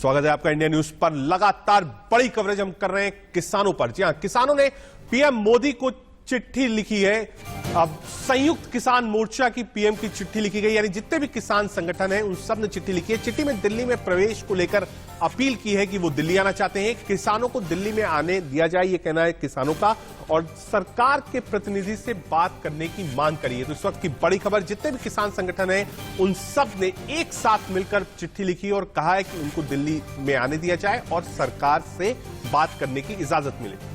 स्वागत है आपका इंडिया न्यूज पर। लगातार बड़ी कवरेज हम कर रहे हैं किसानों पर। जी हां, किसानों ने पीएम मोदी को चिट्ठी लिखी है। अब संयुक्त किसान मोर्चा की पीएम की चिट्ठी लिखी गई, यानी जितने भी किसान संगठन हैं उन सब ने चिट्ठी लिखी है। चिट्ठी में दिल्ली में प्रवेश को लेकर अपील की है कि वो दिल्ली आना चाहते हैं, किसानों को दिल्ली में आने दिया जाए, ये कहना है किसानों का, और सरकार के प्रतिनिधि से बात करने की मांग करी है। तो इस वक्त की बड़ी खबर, जितने भी किसान संगठन हैं उन सब ने एक साथ मिलकर चिट्ठी लिखी और कहा है कि उनको दिल्ली में आने दिया जाए और सरकार से बात करने की इजाजत मिले।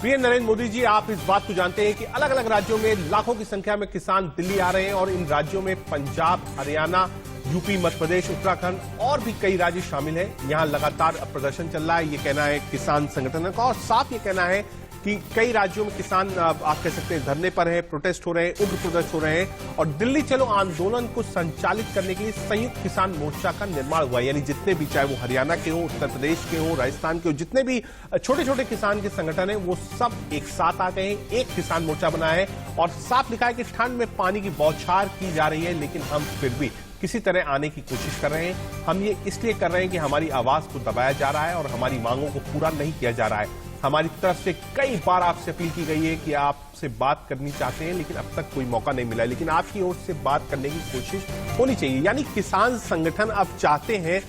पीएम नरेंद्र मोदी जी, आप इस बात को जानते हैं कि अलग अलग राज्यों में लाखों की संख्या में किसान दिल्ली आ रहे हैं और इन राज्यों में पंजाब, हरियाणा, यूपी, मध्य प्रदेश, उत्तराखंड और भी कई राज्य शामिल हैं। यहां लगातार प्रदर्शन चल रहा है, ये कहना है किसान संगठनों का, और साफ ये कहना है कि कई राज्यों में किसान आप कह सकते हैं धरने पर हैं, प्रोटेस्ट हो रहे हैं, उग्र प्रोटेस्ट हो रहे हैं। और दिल्ली चलो आंदोलन को संचालित करने के लिए संयुक्त किसान मोर्चा का निर्माण हुआ है, यानी जितने भी, चाहे वो हरियाणा के हो, उत्तर प्रदेश के हो, राजस्थान के हो, जितने भी छोटे छोटे किसान के संगठन हैं वो सब एक साथ आ गए हैं, एक किसान मोर्चा बनाया है और साफ लिखा है कि ठंड में पानी की बौछार की जा रही है, लेकिन हम फिर भी किसी तरह आने की कोशिश कर रहे हैं। हम ये इसलिए कर रहे हैं कि हमारी आवाज को दबाया जा रहा है और हमारी मांगों को पूरा नहीं किया जा रहा है। हमारी तरफ से कई बार आपसे अपील की गई है कि आपसे बात करनी चाहते हैं, लेकिन अब तक कोई मौका नहीं मिला है, लेकिन आपकी ओर से बात करने की कोशिश होनी चाहिए। यानी किसान संगठन अब चाहते हैं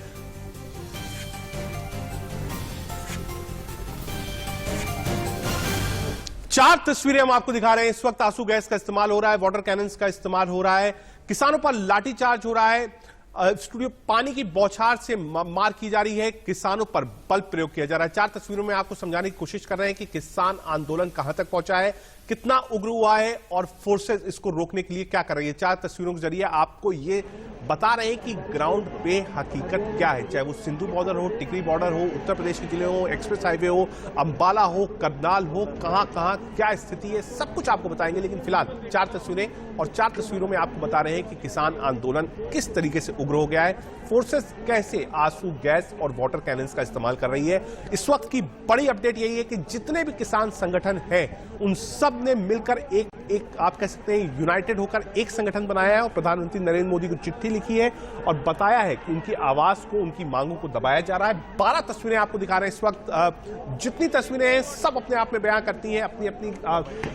चार तस्वीरें हम आपको दिखा रहे हैं। इस वक्त आंसू गैस का इस्तेमाल हो रहा है, वाटर कैनन्स का इस्तेमाल हो रहा है, किसानों पर लाठीचार्ज हो रहा है, स्टूडियो पानी की बौछार से मार की जा रही है, किसानों पर बल प्रयोग किया जा रहा है। चार तस्वीरों में आपको समझाने की कोशिश कर रहे हैं कि किसान आंदोलन कहां तक पहुंचा है, कितना उग्र हुआ है और फोर्सेस इसको रोकने के लिए क्या कर रही है। चार तस्वीरों के जरिए आपको ये बता रहे हैं कि ग्राउंड पे हकीकत क्या है, चाहे वो सिंधु बॉर्डर हो, टिकरी बॉर्डर हो, उत्तर प्रदेश के जिले हो, एक्सप्रेस हाईवे हो, अंबाला हो, करनाल हो, कहां कहां क्या स्थिति है, सब कुछ आपको बताएंगे। लेकिन फिलहाल चार तस्वीरें, और चार तस्वीरों में आपको बता रहे हैं कि किसान आंदोलन किस तरीके से उग्र हो गया है, फोर्सेस कैसे आंसू गैस और वाटर कैनन्स का इस्तेमाल कर रही है। इस वक्त की बड़ी अपडेट यही है कि जितने भी किसान संगठन हैं उन सब ने मिलकर एक आप कह सकते हैं यूनाइटेड होकर एक संगठन बनाया है और प्रधानमंत्री नरेंद्र मोदी को चिट्ठी लिखी है और बताया है कि उनकी आवाज को, उनकी मांगों को दबाया जा रहा है। 12 तस्वीरें आपको दिखा रहे हैं इस वक्त। जितनी तस्वीरें हैं सब अपने आप में बयां करती हैं, अपनी अपनी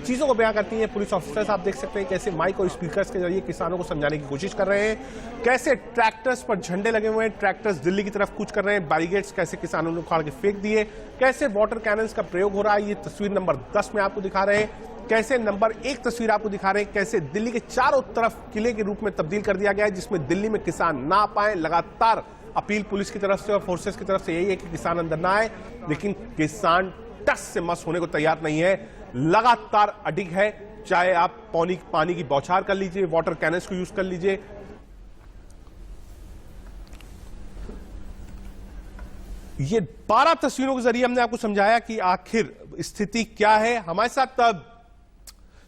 चीजों को बयां करती हैं। पुलिस ऑफिसर्स आप देख सकते हैं कैसे माइक और स्पीकर्स के जरिए किसानों को समझाने की कोशिश कर रहे हैं, कैसे ट्रैक्टर्स पर झंडे लगे हुए हैं, ट्रैक्टर्स दिल्ली की तरफ कूच कर रहे हैं, बैरिकेड्स कैसे किसानों ने उखाड़ के फेंक दिए, कैसे वाटर कैनन्स का प्रयोग हो रहा है। ये तस्वीर नंबर 10 में आपको दिखा रहे हैं। कैसे नंबर 1 तस्वीर आपको दिखा रहे हैं कैसे दिल्ली के चारों तरफ किले के रूप में तब्दील कर दिया गया है, जिसमें दिल्ली में किसान ना आ पाए। लगातार अपील पुलिस की तरफ से और फोर्सेस की तरफ से यही है कि किसान अंदर ना आए, लेकिन किसान टस से मस होने को तैयार नहीं है, लगातार अडिग है। चाहे आप पानी की बौछार कर लीजिए, वाटर कैनन्स को यूज कर लीजिए। ये 12 तस्वीरों के जरिए हमने आपको समझाया कि आखिर स्थिति क्या है। हमारे साथ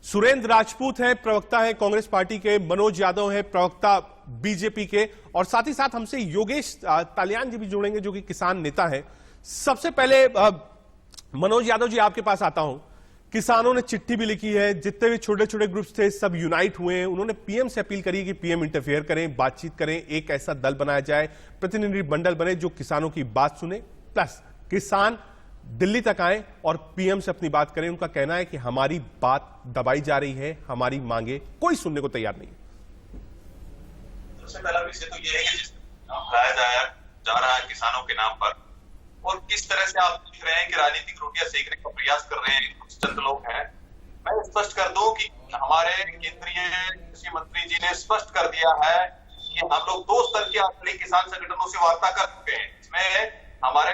सुरेंद्र राजपूत हैं, प्रवक्ता हैं कांग्रेस पार्टी के, मनोज यादव हैं, प्रवक्ता बीजेपी के, और साथ ही साथ हमसे योगेश तालियान जी भी जुड़ेंगे जो कि किसान नेता हैं। सबसे पहले मनोज यादव जी आपके पास आता हूं। किसानों ने चिट्ठी भी लिखी है, जितने भी छोटे छोटे ग्रुप्स थे सब यूनाइट हुए हैं। उन्होंने पीएम से अपील करी कि पीएम इंटरफेयर करें, बातचीत करें, एक ऐसा दल बनाया जाए, प्रतिनिधि मंडल बने जो किसानों की बात सुने, प्लस किसान दिल्ली तक आए और पीएम से अपनी बात करें। उनका कहना है कि हमारी बात दबाई जा रही है, हमारी मांगे कोई सुनने को तैयार नहीं। सबसे पहला विषय तो यह है कि लाया जा रहा है किसानों के नाम पर, और किस तरह से आप देख रहे हैं कि राजनीतिक रोटियां सेकने का प्रयास कर रहे हैं कुछ चंद लोग हैं। मैं स्पष्ट कर दूं कि हमारे केंद्रीय कृषि मंत्री जी ने स्पष्ट कर दिया है कि हम लोग 2 स्तर के किसान संगठनों से वार्ता कर चुके हैं। इसमें हमारे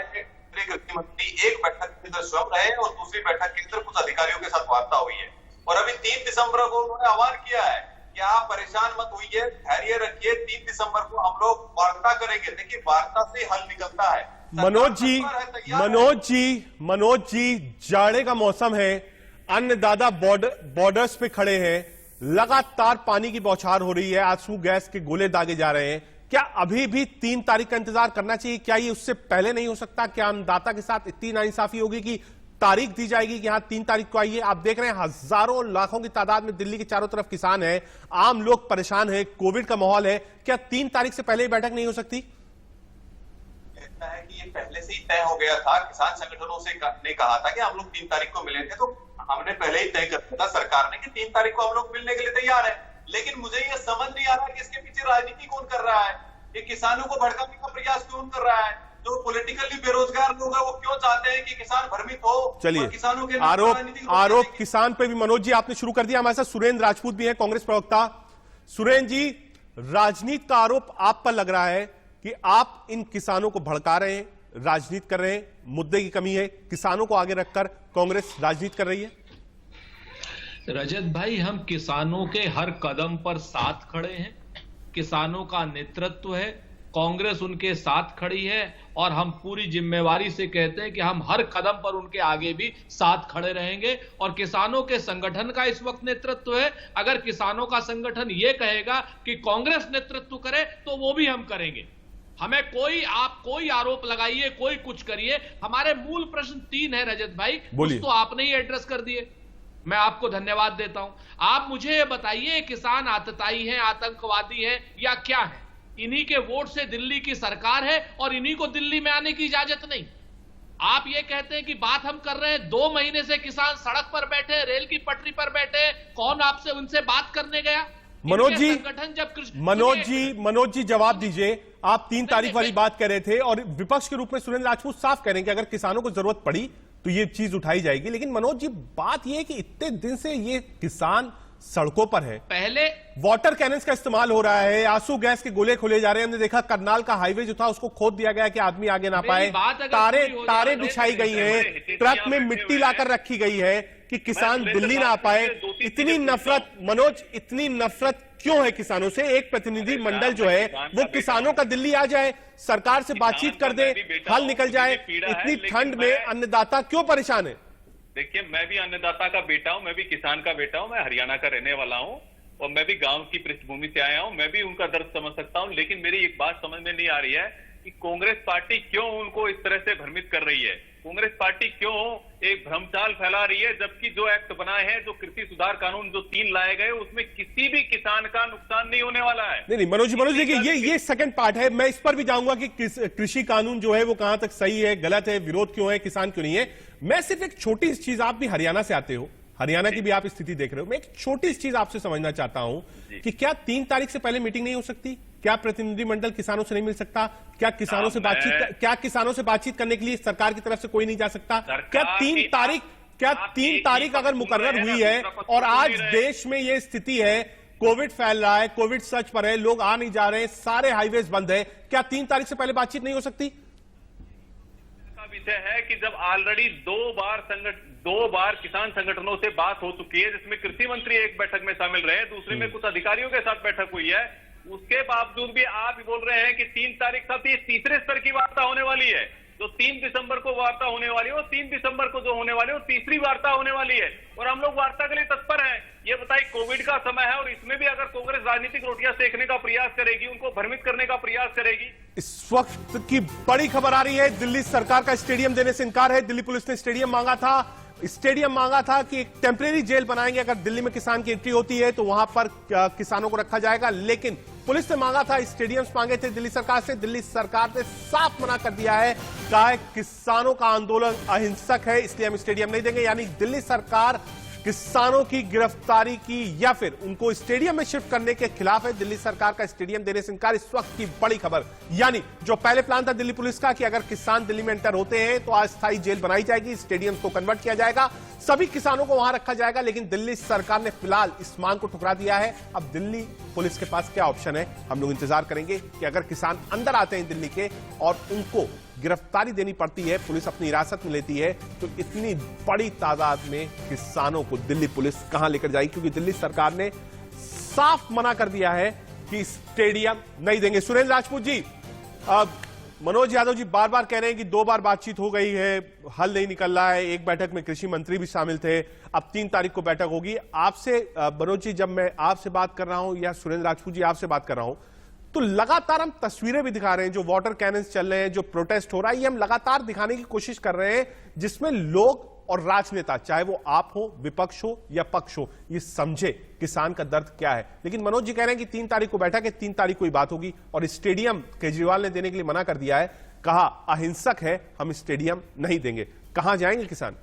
कृषि मंत्री एक बैठक के अंदर स्वयं रहे और दूसरी बैठक के अंदर कुछ अधिकारियों के साथ वार्ता हुई है, और अभी 3 दिसंबर को उन्होंने आह्वान किया है कि आप परेशान मत होइए, धैर्य रखिए, 3 दिसंबर को हम लोग वार्ता करेंगे। देखिए, वार्ता से हल निकलता है। मनोज जी, जाड़े का मौसम है, अन्नदाता बॉर्डर्स पे खड़े हैं, लगातार पानी की बौछार हो रही है, आंसू गैस के गोले दागे जा रहे हैं। क्या अभी भी 3 तारीख का इंतजार करना चाहिए? क्या ये उससे पहले नहीं हो सकता? क्या अन्नदाता के साथ इतनी नाइंसाफी होगी कि तारीख दी जाएगी कि हाँ 3 तारीख को आइए? आप देख रहे हैं हजारों लाखों की तादाद में दिल्ली के चारों तरफ किसान हैं, आम लोग परेशान हैं, कोविड का माहौल है। क्या 3 तारीख से पहले ही बैठक नहीं हो सकती? लगता है कि ये पहले से ही तय हो गया था। किसान संगठनों से ने कहा था कि हम लोग 3 तारीख को मिलेंगे, तो हमने पहले ही तय कर दिया था सरकार ने कि 3 तारीख को हम लोग मिलने के लिए तैयार है। लेकिन मुझे ये समझ नहीं आ रहा कि इसके पीछे राजनीति कौन कर रहा है, ये किसानों को भड़काने का प्रयास कौन कर रहा है। जो पॉलिटिकली बेरोजगार लोग हैं वो क्यों चाहते हैं कि किसान भ्रमित हो। चलिए, किसानों के आरोप किसान पे भी मनोज जी आपने शुरू कर दिया। हमारे साथ सुरेंद्र राजपूत भी है, कांग्रेस प्रवक्ता। सुरेंद्र जी, राजनीति का आरोप आप पर लग रहा है कि आप इन किसानों को भड़का रहे हैं, राजनीति कर रहे हैं, मुद्दे की कमी है, किसानों को आगे रखकर कांग्रेस राजनीति कर रही है। रजत भाई, हम किसानों के हर कदम पर साथ खड़े हैं, किसानों का नेतृत्व है, कांग्रेस उनके साथ खड़ी है और हम पूरी जिम्मेवारी से कहते हैं कि हम हर कदम पर उनके आगे भी साथ खड़े रहेंगे। और किसानों के संगठन का इस वक्त नेतृत्व है। अगर किसानों का संगठन ये कहेगा कि कांग्रेस नेतृत्व करे तो वो भी हम करेंगे। हमें आप कोई आरोप लगाइए, कोई कुछ करिए, हमारे मूल प्रश्न 3 है रजत भाई, कुछ तो आपने ही एड्रेस कर दिए। मैं आपको धन्यवाद देता हूं। आप मुझे बताइए, किसान आतताई हैं, आतंकवादी हैं या क्या है? इन्हीं के वोट से दिल्ली की सरकार है और इन्हीं को दिल्ली में आने की इजाजत नहीं। आप ये कहते हैं कि बात हम कर रहे हैं, 2 महीने से किसान सड़क पर बैठे, रेल की पटरी पर बैठे, कौन आपसे उनसे बात करने गया? मनोज जी, संगठन जब मनोज जी जवाब दीजिए। आप 3 तारीख वाली बात कर रहे थे और विपक्ष के रूप में सुरेंद्र राजपूत साफ कह रहे हैं कि अगर किसानों को जरूरत पड़ी तो ये चीज उठाई जाएगी। लेकिन मनोज जी, बात ये है कि इतने दिन से ये किसान सड़कों पर है, पहले वाटर कैनन्स का इस्तेमाल हो रहा है, आंसू गैस के गोले खोले जा रहे हैं। हमने देखा करनाल का हाईवे जो था उसको खोद दिया गया कि आदमी आगे ना पाए, तारे बिछाई गई है, ट्रक में मिट्टी लाकर रखी गई है कि किसान दिल्ली ना आ पाए। इतनी नफरत मनोज, इतनी नफरत क्यों है किसानों से? एक प्रतिनिधि मंडल जो है वो किसानों का दिल्ली आ जाए, सरकार से बातचीत कर दे, हल निकल जाए। इतनी ठंड में अन्नदाता क्यों परेशान है? देखिए, मैं भी अन्नदाता का बेटा हूं, मैं भी किसान का बेटा हूं, मैं हरियाणा का रहने वाला हूं और मैं भी गांव की पृष्ठभूमि से आया हूं। मैं भी उनका दर्द समझ सकता हूं। लेकिन मेरी एक बात समझ में नहीं आ रही है कि कांग्रेस पार्टी क्यों उनको इस तरह से भ्रमित कर रही है। कांग्रेस पार्टी क्यों एक भ्रमचाल फैला रही है, जबकि जो एक्ट बनाए हैं, जो कृषि सुधार कानून जो 3 लाए गए, उसमें किसी भी किसान का नुकसान नहीं होने वाला है। नहीं मनोज जी, देखिए ये सेकंड पार्ट है। मैं इस पर भी जाऊंगा कि कृषि कानून जो है वो कहां तक सही है, गलत है, विरोध क्यों है, किसान क्यों नहीं है। मैं सिर्फ एक छोटी सी चीज, आप भी हरियाणा से आते हो, हरियाणा की भी आप स्थिति देख रहे हो, मैं एक छोटी सी चीज आपसे समझना चाहता हूं कि क्या 3 तारीख से पहले मीटिंग नहीं हो सकती? क्या प्रतिनिधिमंडल किसानों से नहीं मिल सकता? क्या किसानों से बातचीत करने के लिए सरकार की तरफ से कोई नहीं जा सकता? क्या 3 तारीख अगर मुकर्रर हुई है और आज देश में यह स्थिति है, कोविड फैल रहा है, कोविड सर्च पर है, लोग आ नहीं जा रहे हैं, सारे हाईवेज बंद है, क्या 3 तारीख से पहले बातचीत नहीं हो सकती? विषय है कि जब ऑलरेडी 2 बार किसान संगठनों से बात हो चुकी है, जिसमें कृषि मंत्री एक बैठक में शामिल रहे, दूसरे में कुछ अधिकारियों के साथ बैठक हुई है, उसके बावजूद भी आप बोल रहे हैं कि 3 तारीख तक ये तीसरे स्तर की वार्ता होने वाली है। जो 3 दिसंबर को वार्ता होने वाली है, वो 3 दिसंबर को जो होने वाली है वो तीसरी वार्ता होने वाली है और हम लोग वार्ता के लिए तत्पर हैं। ये बताइए, कोविड का समय है और इसमें भी अगर कांग्रेस राजनीतिक रोटियां सेकने का प्रयास करेगी, उनको भ्रमित करने का प्रयास करेगी। इस वक्त की बड़ी खबर आ रही है, दिल्ली सरकार का स्टेडियम देने से इनकार है। दिल्ली पुलिस ने स्टेडियम मांगा था कि एक टेम्परेरी जेल बनाएंगे, अगर दिल्ली में किसान की एंट्री होती है तो वहां पर किसानों को रखा जाएगा। लेकिन पुलिस ने मांगा था, स्टेडियम्स मांगे थे दिल्ली सरकार से, दिल्ली सरकार ने साफ मना कर दिया है, कहा है किसानों का आंदोलन अहिंसक है, इसलिए हम स्टेडियम नहीं देंगे। यानी दिल्ली सरकार किसानों की गिरफ्तारी की या फिर उनको स्टेडियम में शिफ्ट करने के खिलाफ है। दिल्ली सरकार का स्टेडियम देने से इनकार, इस वक्त की बड़ी खबर। यानी जो पहले प्लान था दिल्ली पुलिस का कि अगर किसान दिल्ली में एंटर होते हैं तो अस्थायी जेल बनाई जाएगी, स्टेडियम को कन्वर्ट किया जाएगा, सभी किसानों को वहां रखा जाएगा, लेकिन दिल्ली सरकार ने फिलहाल इस मांग को ठुकरा दिया है। अब दिल्ली पुलिस के पास क्या ऑप्शन है, हम लोग इंतजार करेंगे कि अगर किसान अंदर आते हैं दिल्ली के और उनको गिरफ्तारी देनी पड़ती है, पुलिस अपनी हिरासत में लेती है, तो इतनी बड़ी तादाद में किसानों को दिल्ली पुलिस कहां लेकर जाएगी, क्योंकि दिल्ली सरकार ने साफ मना कर दिया है कि स्टेडियम नहीं देंगे। सुरेंद्र राजपूत जी, मनोज यादव जी बार बार कह रहे हैं कि 2 बार बातचीत हो गई है, हल नहीं निकल रहा है, एक बैठक में कृषि मंत्री भी शामिल थे, अब 3 तारीख को बैठक होगी। आपसे मनोज जी, जब मैं आपसे बात कर रहा हूं या सुरेंद्र राजपूत जी आपसे बात कर रहा हूं, तो लगातार हम तस्वीरें भी दिखा रहे हैं, जो वाटर कैनन्स चल रहे हैं, जो प्रोटेस्ट हो रहा है, ये हम लगातार दिखाने की कोशिश कर रहे हैं, जिसमें लोग और राजनेता, चाहे वो आप हो, विपक्ष हो या पक्ष हो, ये समझे किसान का दर्द क्या है। लेकिन मनोज जी कह रहे हैं कि 3 तारीख को बैठक है, 3 तारीख को ही बात होगी और स्टेडियम केजरीवाल ने देने के लिए मना कर दिया है। कहा अहिंसक है, हम स्टेडियम नहीं देंगे। कहां जाएंगे किसान?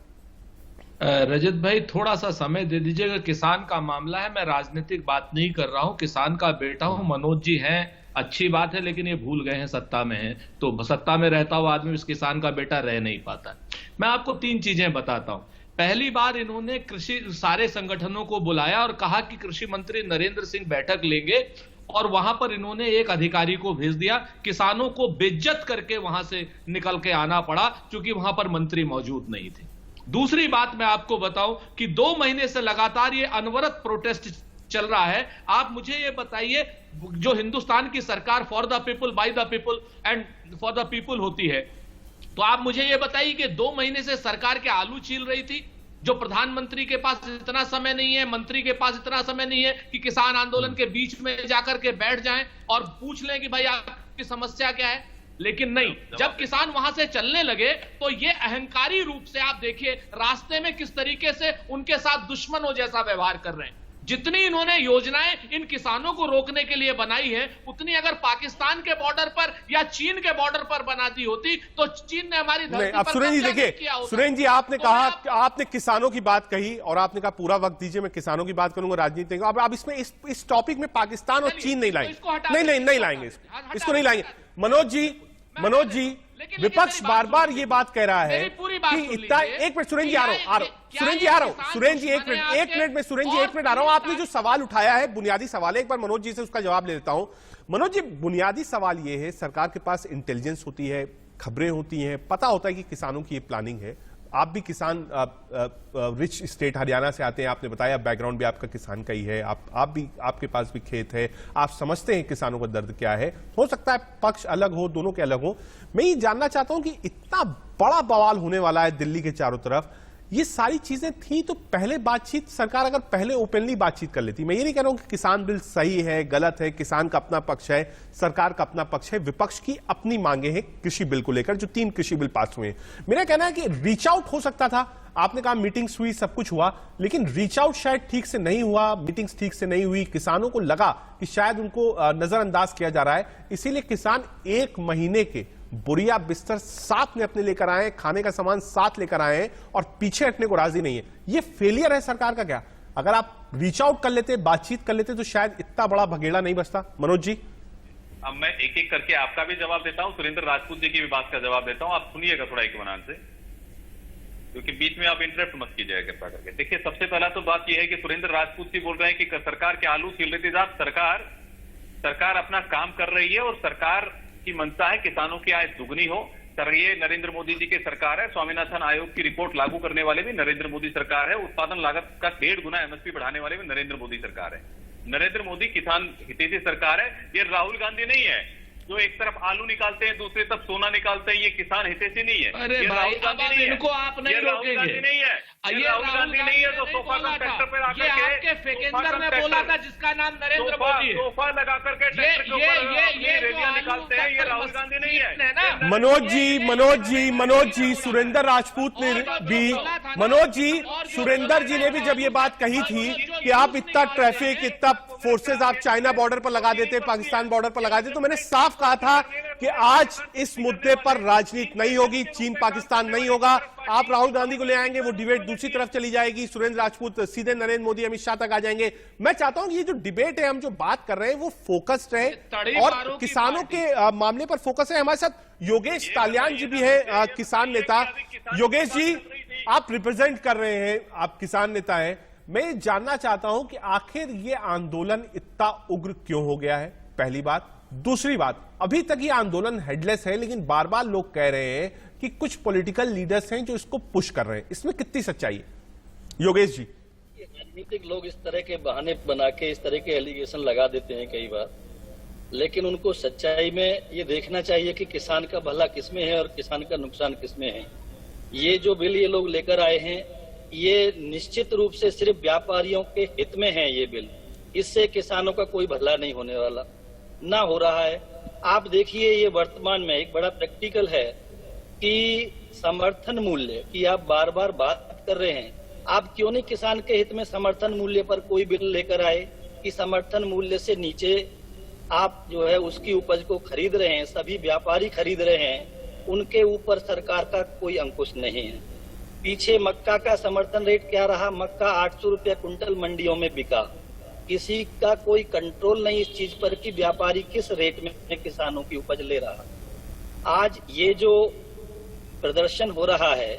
रजत भाई थोड़ा सा समय दे दीजिएगा, किसान का मामला है, मैं राजनीतिक बात नहीं कर रहा हूं, किसान का बेटा हूं। मनोज जी हैं, अच्छी बात है, लेकिन ये भूल गए हैं सत्ता में हैं, तो सत्ता में रहता हुआ आदमी उस किसान का बेटा रह नहीं पाता। मैं आपको 3 चीजें बताता हूं। पहली बार इन्होंने कृषि सारे संगठनों को बुलाया और कहा कि कृषि मंत्री नरेंद्र सिंह बैठक लेंगे, और वहां पर इन्होंने एक अधिकारी को भेज दिया। किसानों को बेइज्जत करके वहां से निकल के आना पड़ा, क्योंकि वहां पर मंत्री मौजूद नहीं थे। दूसरी बात मैं आपको बताऊं कि 2 महीने से लगातार ये अनवरत प्रोटेस्ट चल रहा है। आप मुझे ये बताइए, जो हिंदुस्तान की सरकार for the people, by the people and for the people होती है, तो आप मुझे ये बताइए कि 2 महीने से सरकार के आलू छील रही थी, जो प्रधानमंत्री के पास इतना समय नहीं है, मंत्री के पास इतना समय नहीं है कि किसान आंदोलन के बीच में जाकर के बैठ जाएं और पूछ लें कि भाई आपकी समस्या क्या है। लेकिन नहीं, जब किसान वहां से चलने लगे तो ये अहंकारी रूप से आप देखिए रास्ते में किस तरीके से उनके साथ दुश्मनों जैसा व्यवहार कर रहे हैं। जितनी इन्होंने योजनाएं इन किसानों को रोकने के लिए बनाई है, उतनी अगर पाकिस्तान के बॉर्डर पर या चीन के बॉर्डर पर बना दी होती तो चीन ने हमारी धरती पर सुरेंद्र जी देखिए, सुरेंद्र जी आपने कहा, आपने किसानों की बात कही और आपने कहा पूरा वक्त दीजिए, मैं किसानों की बात करूंगा, राजनीति। अब इसमें इस टॉपिक में पाकिस्तान और चीन नहीं लाएंगे, नहीं लाएंगे, इसको नहीं लाएंगे। मनोज जी विपक्ष बार बार ये बात कह रहा है कि इतना, एक मिनट सुरेंद्र जी आ रहा हूं, सुरेंद्र जी आ रहा हूं, सुरेंद्र जी एक मिनट में, सुरेंद्र जी 1 मिनट आ रहा हूं। आपने जो सवाल उठाया है बुनियादी सवाल है, एक बार मनोज जी से उसका जवाब ले लेता हूं। मनोज जी, बुनियादी सवाल ये है, सरकार के पास इंटेलिजेंस होती है, खबरें होती हैं, पता होता है कि किसानों की ये प्लानिंग है। आप भी किसान रिच स्टेट हरियाणा से आते हैं, आपने बताया बैकग्राउंड भी आपका किसान का ही है, आप भी, आपके पास भी खेत है, आप समझते हैं किसानों का दर्द क्या है। हो सकता है पक्ष अलग हो, दोनों के अलग हो। मैं ये जानना चाहता हूं कि इतना बड़ा बवाल होने वाला है दिल्ली के चारों तरफ, ये सारी चीजें थी तो पहले बातचीत, सरकार अगर पहले ओपनली बातचीत कर लेती। मैं ये नहीं कह रहा हूं कि किसान बिल सही है गलत है, किसान का अपना पक्ष है, सरकार का अपना पक्ष है, विपक्ष की अपनी मांगे हैं कृषि बिल को लेकर, जो 3 कृषि बिल पास हुए हैं। मेरा कहना है कि रीच आउट हो सकता था। आपने कहा मीटिंग्स हुई, सब कुछ हुआ, लेकिन रीच आउट शायद ठीक से नहीं हुआ, मीटिंग्स ठीक से नहीं हुई। किसानों को लगा कि शायद उनको नजरअंदाज किया जा रहा है, इसीलिए किसान 1 महीने के बुरिया बिस्तर साथ में अपने लेकर आए, खाने का सामान साथ लेकर आए हैं और पीछे हटने को राजी नहीं है। ये फेलियर है सरकार का क्या? अगर आप रीच आउट कर लेते, बातचीत कर लेते, तो शायद इतना बड़ा भगेड़ा नहीं बचता। मनोज जी, अब मैं एक एक करके आपका भी जवाब देता हूं, सुरेंद्र राजपूत जी की भी बात का जवाब देता हूं। आप सुनिएगा थोड़ा एक बनान से, क्योंकि बीच में आप इंटरप्ट मत कीजिएगा कृपया करके। देखिए, सबसे पहला तो बात यह है कि सुरेंद्र राजपूत जी बोल रहे हैं कि सरकार के आलू छील रही थी। सरकार अपना काम कर रही है और सरकार की मंशा है किसानों की आय दुगनी हो। सर, ये नरेंद्र मोदी जी की सरकार है, स्वामीनाथन आयोग की रिपोर्ट लागू करने वाले भी नरेंद्र मोदी सरकार है, उत्पादन लागत का 1.5 गुना एमएसपी बढ़ाने वाले भी नरेंद्र मोदी सरकार है। नरेंद्र मोदी किसान हितैषी सरकार है। ये राहुल गांधी नहीं है जो एक तरफ आलू निकालते हैं, दूसरी तरफ सोना निकालते हैं। ये किसान हितैषी नहीं है। अरे ये भाई, राहुल गांधी नहीं है, इनको आप नहीं राहुल गांधी नहीं है, ये राहुल गांधी नहीं है। तो सोफा का ट्रैक्टर पर आकर आपके फेकेंदर में बोला था जिसका नाम नरेंद्र मोदी है, सोफा लगा करके ट्रैक्टर के ऊपर रेलियां निकालते हैं। ये राहुल गांधी नहीं है। मनोज जी, सुरेंद्र राजपूत ने भी, सुरेंद्र जी ने भी जब ये बात कही थी कि आप इतना ट्रैफिक, इतना फोर्सेस आप चाइना बॉर्डर पर लगा देते, पाकिस्तान बॉर्डर पर लगा देते, तो मैंने साफ कहा था कि आज इस मुद्दे पर राजनीति नहीं होगी, चीन पाकिस्तान नहीं होगा। आप राहुल गांधी को ले आएंगे, वो डिबेट दूसरी तरफ चली जाएगी, सुरेंद्र राजपूत सीधे नरेंद्र मोदी, अमित शाह तक आ जाएंगे। मैं चाहता हूं कि ये जो डिबेट है, हम जो बात कर रहे हैं, वो फोकस्ड रहे और किसानों के मामले पर फोकस है। हमारे साथ योगेश तालियान जी भी है, किसान नेता। योगेश जी, आप रिप्रेजेंट कर रहे हैं, आप किसान नेता हैं। मैं जानना चाहता हूं कि आखिर ये आंदोलन इतना उग्र क्यों हो गया है, पहली बात। दूसरी बात, अभी तक ये आंदोलन हेडलेस है, लेकिन बार बार लोग कह रहे हैं कि कुछ पॉलिटिकल लीडर्स हैं जो इसको पुश कर रहे हैं, इसमें कितनी सच्चाई है? योगेश जी, राजनीतिक लोग इस तरह के बहाने बना के इस तरह के एलिगेशन लगा देते हैं कई बार, लेकिन उनको सच्चाई में ये देखना चाहिए कि किसान का भला किसमें है और किसान का नुकसान किसमें है। ये जो बिल ये लोग लेकर आए हैं, ये निश्चित रूप से सिर्फ व्यापारियों के हित में है। ये बिल, इससे किसानों का कोई भला नहीं होने वाला, ना हो रहा है। आप देखिए, ये वर्तमान में एक बड़ा प्रैक्टिकल है कि समर्थन मूल्य की आप बार बार बात कर रहे हैं। आप क्यों नहीं किसान के हित में समर्थन मूल्य पर कोई बिल लेकर आए कि समर्थन मूल्य से नीचे आप जो है उसकी उपज को खरीद रहे हैं, सभी व्यापारी खरीद रहे हैं, उनके ऊपर सरकार का कोई अंकुश नहीं है। पीछे मक्का का समर्थन रेट क्या रहा? मक्का 800 रुपया कुंटल मंडियों में बिका। किसी का कोई कंट्रोल नहीं इस चीज पर कि व्यापारी किस रेट में किसानों की उपज ले रहा। आज ये जो प्रदर्शन हो रहा है,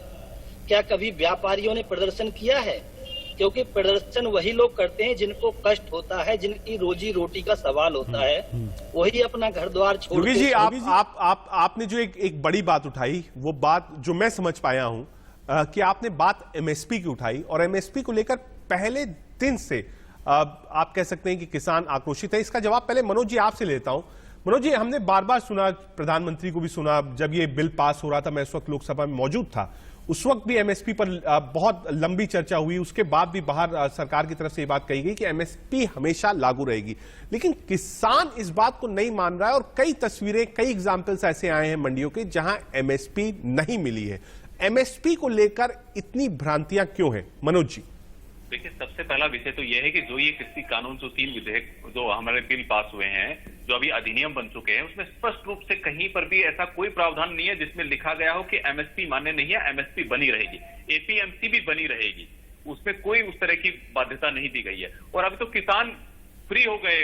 क्या कभी व्यापारियों ने प्रदर्शन किया है? क्योंकि प्रदर्शन वही लोग करते हैं जिनको कष्ट होता है, जिनकी रोजी रोटी का सवाल होता है, वही अपना घर द्वार छोड़ योगी जी, आपने जो एक बड़ी बात उठाई, वो बात जो मैं समझ पाया हूं कि आपने बात एमएसपी की उठाई, और एमएसपी को लेकर पहले दिन से आप कह सकते हैं कि किसान आक्रोशित है। इसका जवाब पहले मनोज जी आपसे लेता हूं। मनोज जी, हमने बार बार सुना, प्रधानमंत्री को भी सुना, जब ये बिल पास हो रहा था, मैं उस वक्त लोकसभा में मौजूद था, उस वक्त भी एमएसपी पर बहुत लंबी चर्चा हुई। उसके बाद भी बाहर सरकार की तरफ से ये बात कही गई कि एमएसपी हमेशा लागू रहेगी, लेकिन किसान इस बात को नहीं मान रहा है, और कई तस्वीरें, कई एग्जाम्पल्स ऐसे आए हैं मंडियों के जहां एमएसपी नहीं मिली है। एमएसपी को लेकर इतनी भ्रांतियां क्यों हैं मनोज जी? देखिए, सबसे पहला विषय तो यह है कि जो ये कृषि कानून, जो 3 विधेयक जो हमारे बिल पास हुए हैं, जो अभी अधिनियम बन चुके हैं, उसमें स्पष्ट रूप से कहीं पर भी ऐसा कोई प्रावधान नहीं है जिसमें लिखा गया हो कि एमएसपी मान्य नहीं है, एमएसपी बनी रहेगी, एपीएमसी भी बनी रहेगी। उसमें कोई उस तरह की बाध्यता नहीं दी गई है। और अभी तो किसान फ्री हो गए,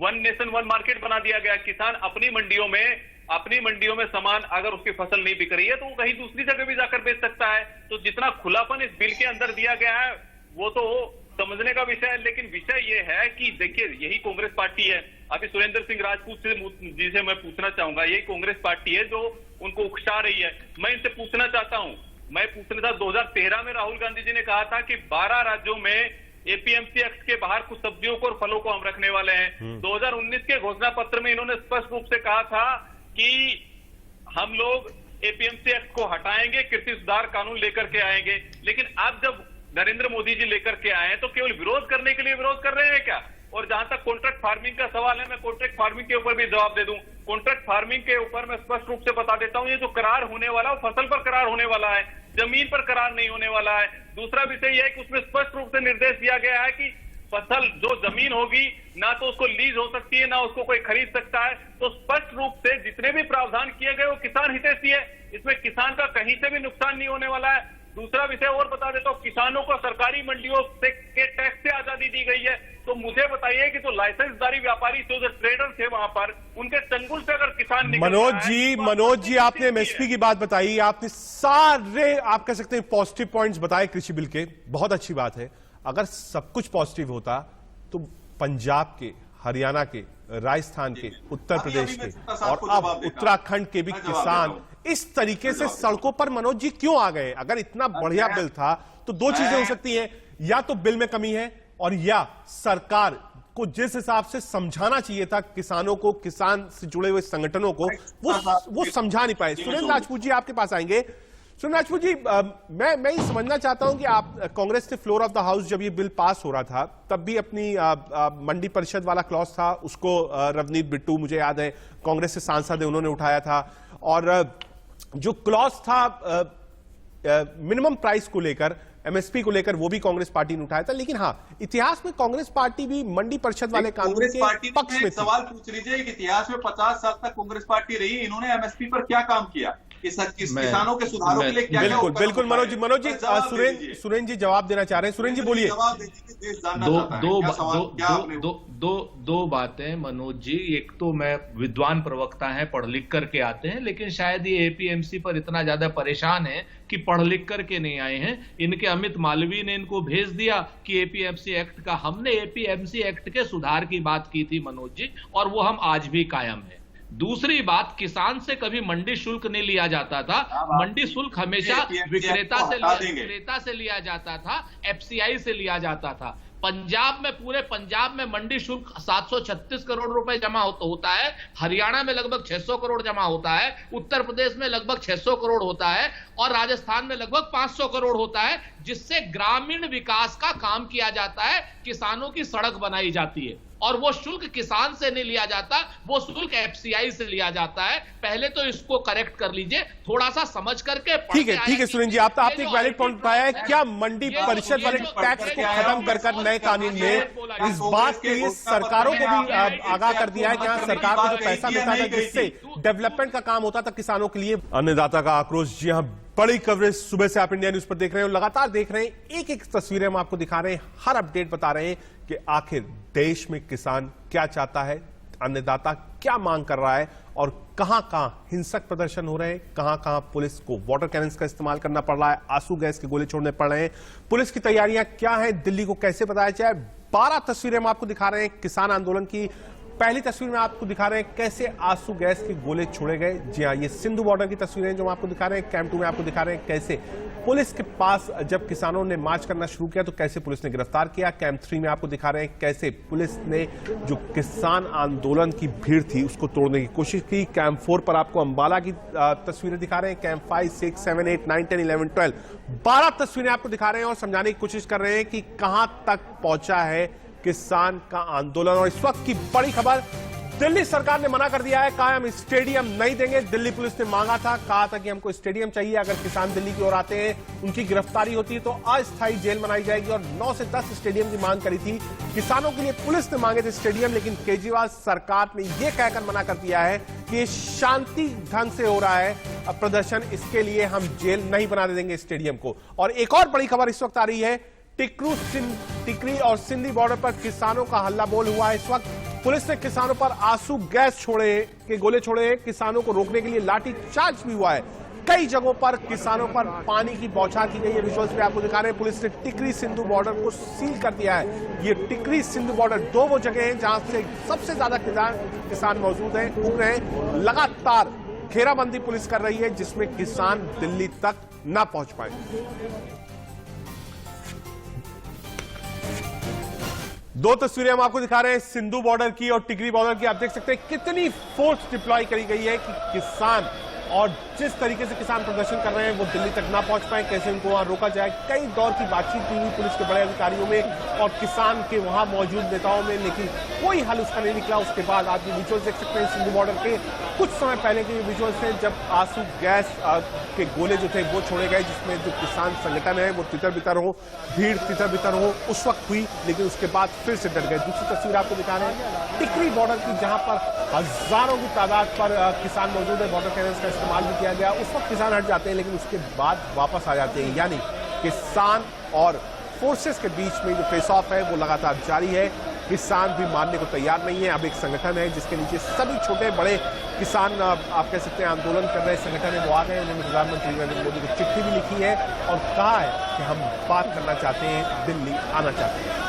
1 नेशन 1 मार्केट बना दिया गया। किसान अपनी मंडियों में सामान, अगर उसकी फसल नहीं बिक रही है तो वो कहीं दूसरी जगह भी जाकर बेच सकता है। तो जितना खुलापन इस बिल के अंदर दिया गया है वो तो समझने का विषय है। लेकिन विषय ये है कि देखिए, यही कांग्रेस पार्टी है। अभी सुरेंद्र सिंह राजपूत जी से मैं पूछना चाहूंगा, यही कांग्रेस पार्टी है जो उनको उकसा रही है। मैं इनसे पूछना चाहता हूं, 2013 में राहुल गांधी जी ने कहा था कि 12 राज्यों में एपीएमसी एक्ट के बाहर कुछ सब्जियों को और फलों को हम रखने वाले हैं। 2019 के घोषणा पत्र में इन्होंने स्पष्ट रूप से कहा था कि हम लोग एपीएमसी एक्ट को हटाएंगे, कृषि सुधार कानून लेकर के आएंगे। लेकिन अब जब नरेंद्र मोदी जी लेकर के आए हैं तो केवल विरोध करने के लिए विरोध कर रहे हैं क्या? और जहां तक कॉन्ट्रैक्ट फार्मिंग का सवाल है, मैं कॉन्ट्रैक्ट फार्मिंग के ऊपर भी जवाब दे दूं। कॉन्ट्रैक्ट फार्मिंग के ऊपर मैं स्पष्ट रूप से बता देता हूं, ये जो करार होने वाला है वो फसल पर करार होने वाला है, जमीन पर करार नहीं होने वाला है। दूसरा विषय यह है कि उसमें स्पष्ट रूप से निर्देश दिया गया है कि फसल, जो जमीन होगी, ना तो उसको लीज हो सकती है, ना उसको कोई खरीद सकता है। तो स्पष्ट रूप से जितने भी प्रावधान किए गए वो किसान हितैषी है, इसमें किसान का कहीं से भी नुकसान नहीं होने वाला है। दूसरा विषय और बता देता हूं, किसानों को सरकारी मंडियों से के टैक्स से आजादी दी गई है। तो मुझे बताइए कि जो लाइसेंसदारी व्यापारी, जो ट्रेडर थे वहां पर, उनके चंगुल से अगर किसान मनोज जी, आपने एमएसपी की बात बताई, आपने सारे, आप कह सकते हैं, पॉजिटिव पॉइंट्स बताए कृषि बिल के, बहुत अच्छी बात है। अगर सब कुछ पॉजिटिव होता तो पंजाब के, हरियाणा के, राजस्थान के, उत्तर प्रदेश के और अब उत्तराखंड के भी किसान इस तरीके से सड़कों पर मनोज जी क्यों आ गए? अगर इतना बढ़िया बिल था तो दो चीजें हो सकती हैं, या तो बिल में कमी है, और या सरकार को जिस हिसाब से समझाना चाहिए था किसानों को, किसान से जुड़े हुए संगठनों को, वो समझा नहीं पाए। सुरेंद्र राजपूत जी, आपके पास आएंगे। सुरेंद्र राजपूत जी, मैं ये समझना चाहता हूं कि आप, कांग्रेस ने फ्लोर ऑफ द हाउस जब ये बिल पास हो रहा था तब भी अपनी मंडी परिषद वाला क्लॉज था, उसको रवनीत बिट्टू, मुझे याद है कांग्रेस से सांसद है, उन्होंने उठाया था। और जो क्लॉज था मिनिमम प्राइस को लेकर, एमएसपी को लेकर, वो भी कांग्रेस पार्टी ने उठाया था। लेकिन हाँ, इतिहास में कांग्रेस पार्टी भी मंडी परिषद वाले कानून के पक्ष में थी। सवाल पूछ लीजिए कि इतिहास में 50 साल तक कांग्रेस पार्टी रही, इन्होंने एमएसपी पर क्या काम किया, किसानों के सुधारों के लिए क्या? बिल्कुल मनोज जी, सुरेंद्र जी जवाब देना चाह रहे हैं। सुरेंद्र जी बोलिए। दो बातें मनोज जी। एक तो मैं, विद्वान प्रवक्ता हैं, पढ़ लिख करके आते हैं, लेकिन शायद ये एपीएमसी पर इतना ज्यादा परेशान है कि पढ़ लिख करके नहीं आए हैं। इनके अमित मालवीय ने इनको भेज दिया कि एपीएमसी एक्ट का, हमने एपीएमसी एक्ट के सुधार की बात की थी मनोज जी, और वो हम आज भी कायम है। दूसरी बात, किसान से कभी मंडी शुल्क नहीं लिया जाता था। मंडी शुल्क हमेशा विक्रेता से लिया जाता था, एफसीआई से लिया जाता था। पंजाब में, पूरे पंजाब में मंडी शुल्क 736 करोड़ रुपए जमा होता है, हरियाणा में लगभग 600 करोड़ जमा होता है, उत्तर प्रदेश में लगभग 600 करोड़ होता है, और राजस्थान में लगभग 500 करोड़ होता है, जिससे ग्रामीण विकास का काम किया जाता है, किसानों की सड़क बनाई जाती है। और वो शुल्क किसान से नहीं लिया जाता, वो शुल्क एफसीआई से लिया जाता है। पहले तो इसको करेक्ट कर लीजिए, थोड़ा सा समझ करके। ठीक है सुरेंद्र जी, आपने एक वैलिड पॉइंट उठाया है। क्या मंडी परिषद वाले टैक्स को खत्म कर नए कानून में इस बात के लिए सरकारों को भी आगाह कर दिया है कि हाँ, सरकार को जो पैसा मिलता था जिससे डेवलपमेंट का काम होता था किसानों के लिए। अन्नदाता का आक्रोश, जी हाँ, बड़ी कवरेज सुबह से आप इंडिया न्यूज पर देख रहे हैं और लगातार देख रहे हैं। एक एक तस्वीरें हम आपको दिखा रहे हैं, हर अपडेट बता रहे हैं कि आखिर देश में किसान क्या चाहता है, अन्नदाता क्या मांग कर रहा है और कहां कहां हिंसक प्रदर्शन हो रहे हैं, कहां कहां पुलिस को वाटर कैनन्स का इस्तेमाल करना पड़ रहा है, आंसू गैस के गोले छोड़ने पड़ रहे हैं, पुलिस की तैयारियां क्या हैं, दिल्ली को कैसे बताया जाए। 12 तस्वीरें हम आपको दिखा रहे हैं किसान आंदोलन की। पहली तस्वीर में आपको दिखा रहे हैं कैसे आंसू गैस के गोले छोड़े गए। जी हाँ, ये सिंधु बॉर्डर की तस्वीरें जो हम आपको दिखा रहे हैं। कैंप 2 में आपको दिखा रहे हैं कैसे पुलिस के पास जब किसानों ने मार्च करना शुरू किया तो कैसे पुलिस ने गिरफ्तार किया। कैंप 3 में आपको दिखा रहे हैं कैसे पुलिस ने जो किसान आंदोलन की भीड़ थी उसको तोड़ने की कोशिश की। कैंप 4 पर आपको अंबाला की तस्वीरें दिखा रहे हैं। कैंप 5, 6, 7, 8, 9, 10, 11, 12 12 तस्वीरें आपको दिखा रहे हैं और समझाने की कोशिश कर रहे हैं कि कहां तक पहुंचा है किसान का आंदोलन। और इस वक्त की बड़ी खबर, दिल्ली सरकार ने मना कर दिया है, कहा हम स्टेडियम नहीं देंगे। दिल्ली पुलिस ने मांगा था, कहा था कि हमको स्टेडियम चाहिए, अगर किसान दिल्ली की ओर आते हैं उनकी गिरफ्तारी होती है तो अस्थायी जेल बनाई जाएगी। और 9 से 10 स्टेडियम की मांग करी थी किसानों के लिए, पुलिस ने मांगे थे स्टेडियम, लेकिन केजरीवाल सरकार ने यह कहकर मना कर दिया है कि शांति ढंग से हो रहा है प्रदर्शन, इसके लिए हम जेल नहीं बना देंगे स्टेडियम को। और एक और बड़ी खबर इस वक्त आ रही है, टिकरी और सिंधी बॉर्डर पर किसानों का हल्ला बोल हुआ है। इस वक्त पुलिस ने किसानों पर आंसू गैस के गोले छोड़े हैं, किसानों को रोकने के लिए लाठी चार्ज भी हुआ है। कई जगहों पर किसानों पर पानी की बौछार की गई है। विजुअल्स में आपको दिखा रहे हैं, पुलिस ने टिकरी सिंधु बॉर्डर को सील कर दिया है। ये टिकरी सिंधु बॉर्डर 2 वो जगह हैं जहां से सबसे ज्यादा किसान मौजूद हैं, घूम रहे हैं। लगातार घेराबंदी पुलिस कर रही है जिसमें किसान दिल्ली तक ना पहुंच पाए। 2 तस्वीरें हम आपको दिखा रहे हैं सिंधु बॉर्डर की और टिकरी बॉर्डर की। आप देख सकते हैं कितनी फोर्स डिप्लॉय करी गई है कि किसान, और जिस तरीके से किसान प्रदर्शन कर रहे हैं वो दिल्ली तक ना पहुंच पाए, कैसे उनको वहां रोका जाए। कई दौर की बातचीत हुई पुलिस के बड़े अधिकारियों में और किसान के वहां मौजूद नेताओं में, लेकिन कोई हल उसका नहीं निकला। उसके बाद आप ये विजुअल्स देख सकते हैं सिंधु बॉर्डर के कुछ समय पहले के विजुअल्स हैं जब आंसू गैस के गोले जो थे वो छोड़े गए, जिसमें जो किसान संगठन है वो तितर बितर हो, भीड़ तितर बितर हो, उस वक्त हुई, लेकिन उसके बाद फिर से डट गए। दूसरी तस्वीर आपको दिखा रहे हैं टिकरी बॉर्डर की, जहां पर हजारों की तादाद पर किसान मौजूद है। वाटर कैनन्स का इस्तेमाल भी किया गया। उस वक्त किसान हट जाते हैं लेकिन उसके बाद वापस आ जाते हैं, यानी किसान और फोर्सेस के बीच में जो फेस ऑफ है वो लगातार जारी है। किसान भी मानने को तैयार नहीं है। अब एक संगठन है जिसके नीचे सभी छोटे बड़े किसान, आप कह सकते हैं आंदोलन कर रहे संगठन है, वो आ गए। उन्होंने प्रधानमंत्री नरेंद्र मोदी को चिट्ठी भी लिखी है और कहा है कि हम बात करना चाहते हैं, दिल्ली आना चाहते हैं।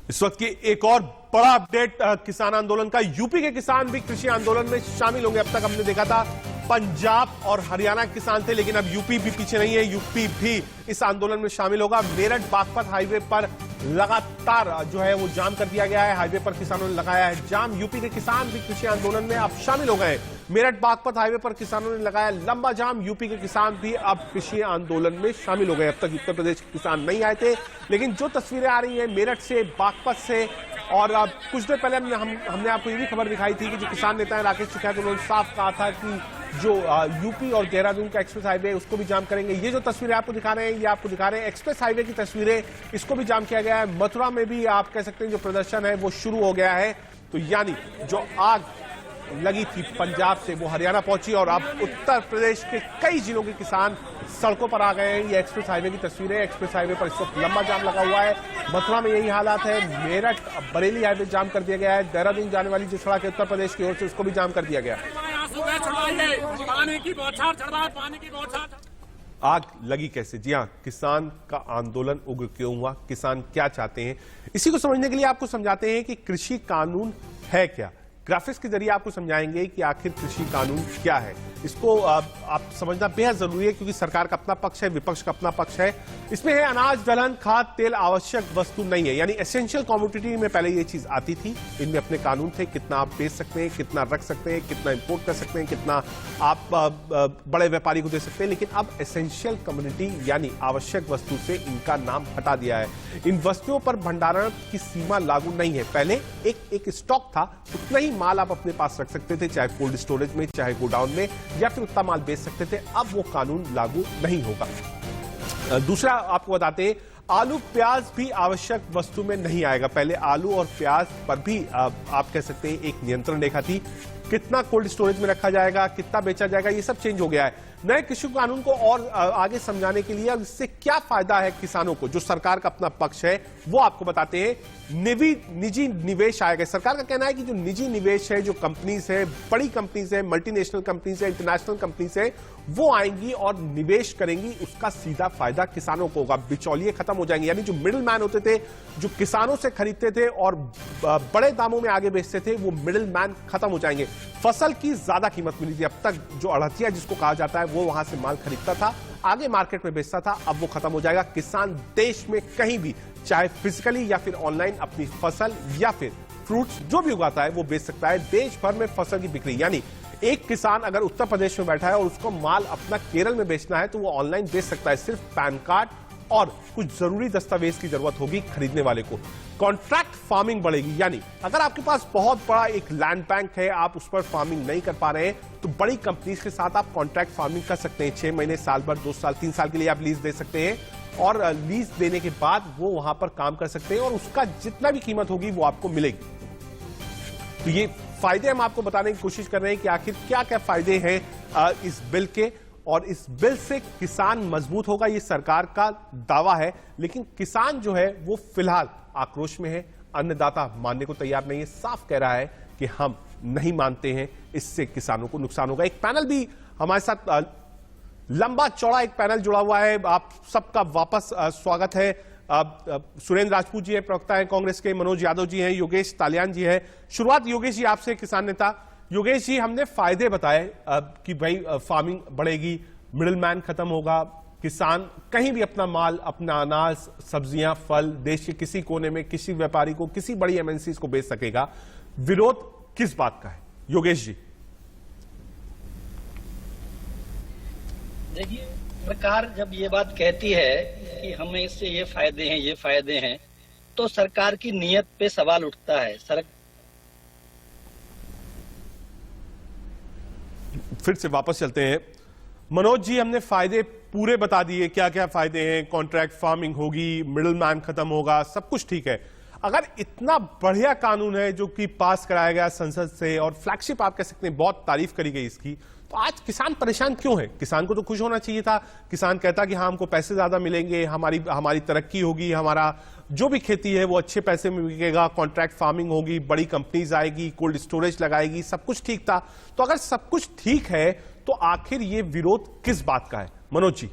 इस वक्त की एक और बड़ा अपडेट किसान आंदोलन का, यूपी के किसान भी कृषि आंदोलन में शामिल होंगे। अब तक हमने देखा था पंजाब और हरियाणा के किसान थे, लेकिन अब यूपी भी पीछे नहीं है, यूपी भी इस आंदोलन में शामिल होगा। मेरठ बागपत हाईवे पर लगातार जो है वो जाम कर दिया गया है, हाईवे पर किसानों ने लगाया है जाम। यूपी के किसान भी कृषि आंदोलन में अब शामिल हो गए। मेरठ बागपत हाईवे पर किसानों ने लगाया लंबा जाम, यूपी के किसान भी अब कृषि आंदोलन में शामिल हो गए। अब तक उत्तर प्रदेश के किसान नहीं आए थे, लेकिन जो तस्वीरें आ रही हैं मेरठ से, बागपत से, और कुछ देर पहले हमने आपको ये भी खबर दिखाई थी कि जो किसान नेता है राकेश टिकैत, उन्होंने साफ कहा था कि जो यूपी और देहरादून का एक्सप्रेस हाईवे है उसको भी जाम करेंगे। ये जो तस्वीरें आपको दिखा रहे हैं, ये आपको दिखा रहे हैं एक्सप्रेस हाईवे की तस्वीरें, इसको भी जाम किया गया है। मथुरा में भी आप कह सकते हैं जो प्रदर्शन है वो शुरू हो गया है। तो यानी जो आग लगी थी पंजाब से वो हरियाणा पहुंची और अब उत्तर प्रदेश के कई जिलों के किसान सड़कों पर आ गए हैं। ये एक्सप्रेस हाईवे की तस्वीरें, एक्सप्रेस हाईवे पर इस वक्त लंबा जाम लगा हुआ है। मथुरा में यही हालात है। मेरठ बरेली हाईवे जाम कर दिया गया है। देहरादून जाने वाली जो सड़क है उत्तर प्रदेश की ओर से, उसको भी जाम कर दिया गया। आग लगी कैसे? जी हाँ, किसान का आंदोलन उग्र क्यों हुआ, किसान क्या चाहते हैं, इसी को समझने के लिए आपको समझाते हैं कि कृषि कानून है क्या। ग्राफिक्स के जरिए आपको समझाएंगे कि आखिर कृषि कानून क्या है। इसको आप समझना बेहद जरूरी है, क्योंकि सरकार का अपना पक्ष है, विपक्ष का अपना पक्ष है। इसमें है अनाज, दलहन, खाद, तेल आवश्यक वस्तु नहीं है, यानी एसेंशियल कमोडिटी में पहले ये चीज आती थी। इनमें अपने कानून थे, कितना आप बेच सकते हैं, कितना रख सकते हैं, कितना इंपोर्ट कर सकते हैं, कितना आप बड़े व्यापारी को दे सकते हैं। लेकिन अब एसेंशियल कमोडिटी यानी आवश्यक वस्तु से इनका नाम हटा दिया है। इन वस्तुओं पर भंडारण की सीमा लागू नहीं है। पहले एक स्टॉक था, उतना ही माल आप अपने पास रख सकते थे, चाहे कोल्ड स्टोरेज में, चाहे गोडाउन में, या फिर उतना माल बेच सकते थे। अब वो कानून लागू नहीं होगा। दूसरा आपको बताते हैं, आलू प्याज भी आवश्यक वस्तु में नहीं आएगा। पहले आलू और प्याज पर भी आप कह सकते हैं एक नियंत्रण रेखा थी। कितना कोल्ड स्टोरेज में रखा जाएगा, कितना बेचा जाएगा, ये सब चेंज हो गया है। नए कृषि कानून को और आगे समझाने के लिए इससे क्या फायदा है किसानों को, जो सरकार का अपना पक्ष है, वो आपको बताते हैं। निजी निवेश आएगा। सरकार का कहना है कि जो निजी निवेश है, जो कंपनीज है, बड़ी कंपनीज है, मल्टीनेशनल कंपनीज है, इंटरनेशनल कंपनीज है, वो आएंगी और निवेश करेंगी। उसका सीधा फायदा किसानों को होगा। बिचौलिए खत्म हो जाएंगे, यानी जो मिडिल मैन होते थे, जो किसानों से खरीदते थे और बड़े दामों में आगे बेचते थे, वो मिडिल मैन खत्म हो जाएंगे। फसल की ज्यादा कीमत मिली थी। अब तक जो अड़तिया जिसको कहा जाता है, वो वहां से माल खरीदता था, आगे मार्केट में बेचता था, अब वो खत्म हो जाएगा। किसान देश में कहीं भी, चाहे फिजिकली या फिर ऑनलाइन, अपनी फसल या फिर फ्रूट्स जो भी उगाता है वो बेच सकता है। देश भर में फसल की बिक्री, यानी एक किसान अगर उत्तर प्रदेश में बैठा है और उसको माल अपना केरल में बेचना है, तो वो ऑनलाइन बेच सकता है। सिर्फ पैन कार्ड और कुछ जरूरी दस्तावेज की जरूरत होगी खरीदने वाले को। कॉन्ट्रैक्ट फार्मिंग बढ़ेगी, यानी अगर आपके पास बहुत बड़ा एक लैंड बैंक है, आप उस पर फार्मिंग नहीं कर पा रहे हैं, तो बड़ी कंपनीज के साथ आप कॉन्ट्रैक्ट फार्मिंग कर सकते हैं। 6 महीने, साल भर, 2 साल, 3 साल के लिए आप लीज दे सकते हैं, और लीज देने के बाद वो वहां पर काम कर सकते हैं, और उसका जितना भी कीमत होगी वो आपको मिलेगी। तो ये फायदे हम आपको बताने की कोशिश कर रहे हैं कि आखिर क्या क्या फायदे हैं इस बिल के, और इस बिल से किसान मजबूत होगा, ये सरकार का दावा है। लेकिन किसान जो है वो फिलहाल आक्रोश में है। अन्नदाता मानने को तैयार नहीं है, साफ कह रहा है कि हम नहीं मानते हैं, इससे किसानों को नुकसान होगा। एक पैनल भी हमारे साथ लंबा चौड़ा एक पैनल जुड़ा हुआ है, आप सबका वापस स्वागत है। सुरेंद्र राजपूत जी है, प्रवक्ता है कांग्रेस के, मनोज यादव जी हैं, योगेश तालियान जी है। शुरुआत योगेश जी आपसे, किसान नेता योगेश जी, हमने फायदे बताए कि भाई फार्मिंग बढ़ेगी, मिडिल मैन खत्म होगा, किसान कहीं भी अपना माल, अपना अनाज, सब्जियां, फल देश के किसी कोने में किसी व्यापारी को, किसी बड़ी एमएनसीज को बेच सकेगा। विरोध किस बात का है योगेश जी? देखिए, सरकार जब ये बात कहती है कि हमें इससे ये फायदे हैं, ये फायदे हैं, तो सरकार की नीयत पे सवाल उठता है। फिर से वापस चलते हैं। मनोज जी, हमने फायदे पूरे बता दिए, क्या क्या फायदे हैं। कॉन्ट्रैक्ट फार्मिंग होगी, मिडिल मैन खत्म होगा, सब कुछ ठीक है। अगर इतना बढ़िया कानून है जो कि पास कराया गया संसद से, और फ्लैगशिप आप कह सकते हैं, बहुत तारीफ करी गई इसकी, तो आज किसान परेशान क्यों है? किसान को तो खुश होना चाहिए था। किसान कहता कि हाँ, हमको पैसे ज्यादा मिलेंगे, हमारी तरक्की होगी, हमारा जो भी खेती है वो अच्छे पैसे में बिकेगा, कॉन्ट्रैक्ट फार्मिंग होगी, बड़ी कंपनीज आएगी, कोल्ड स्टोरेज लगाएगी, सब कुछ ठीक था। तो अगर सब कुछ ठीक है, तो आखिर ये विरोध किस बात का है? मनोज जी,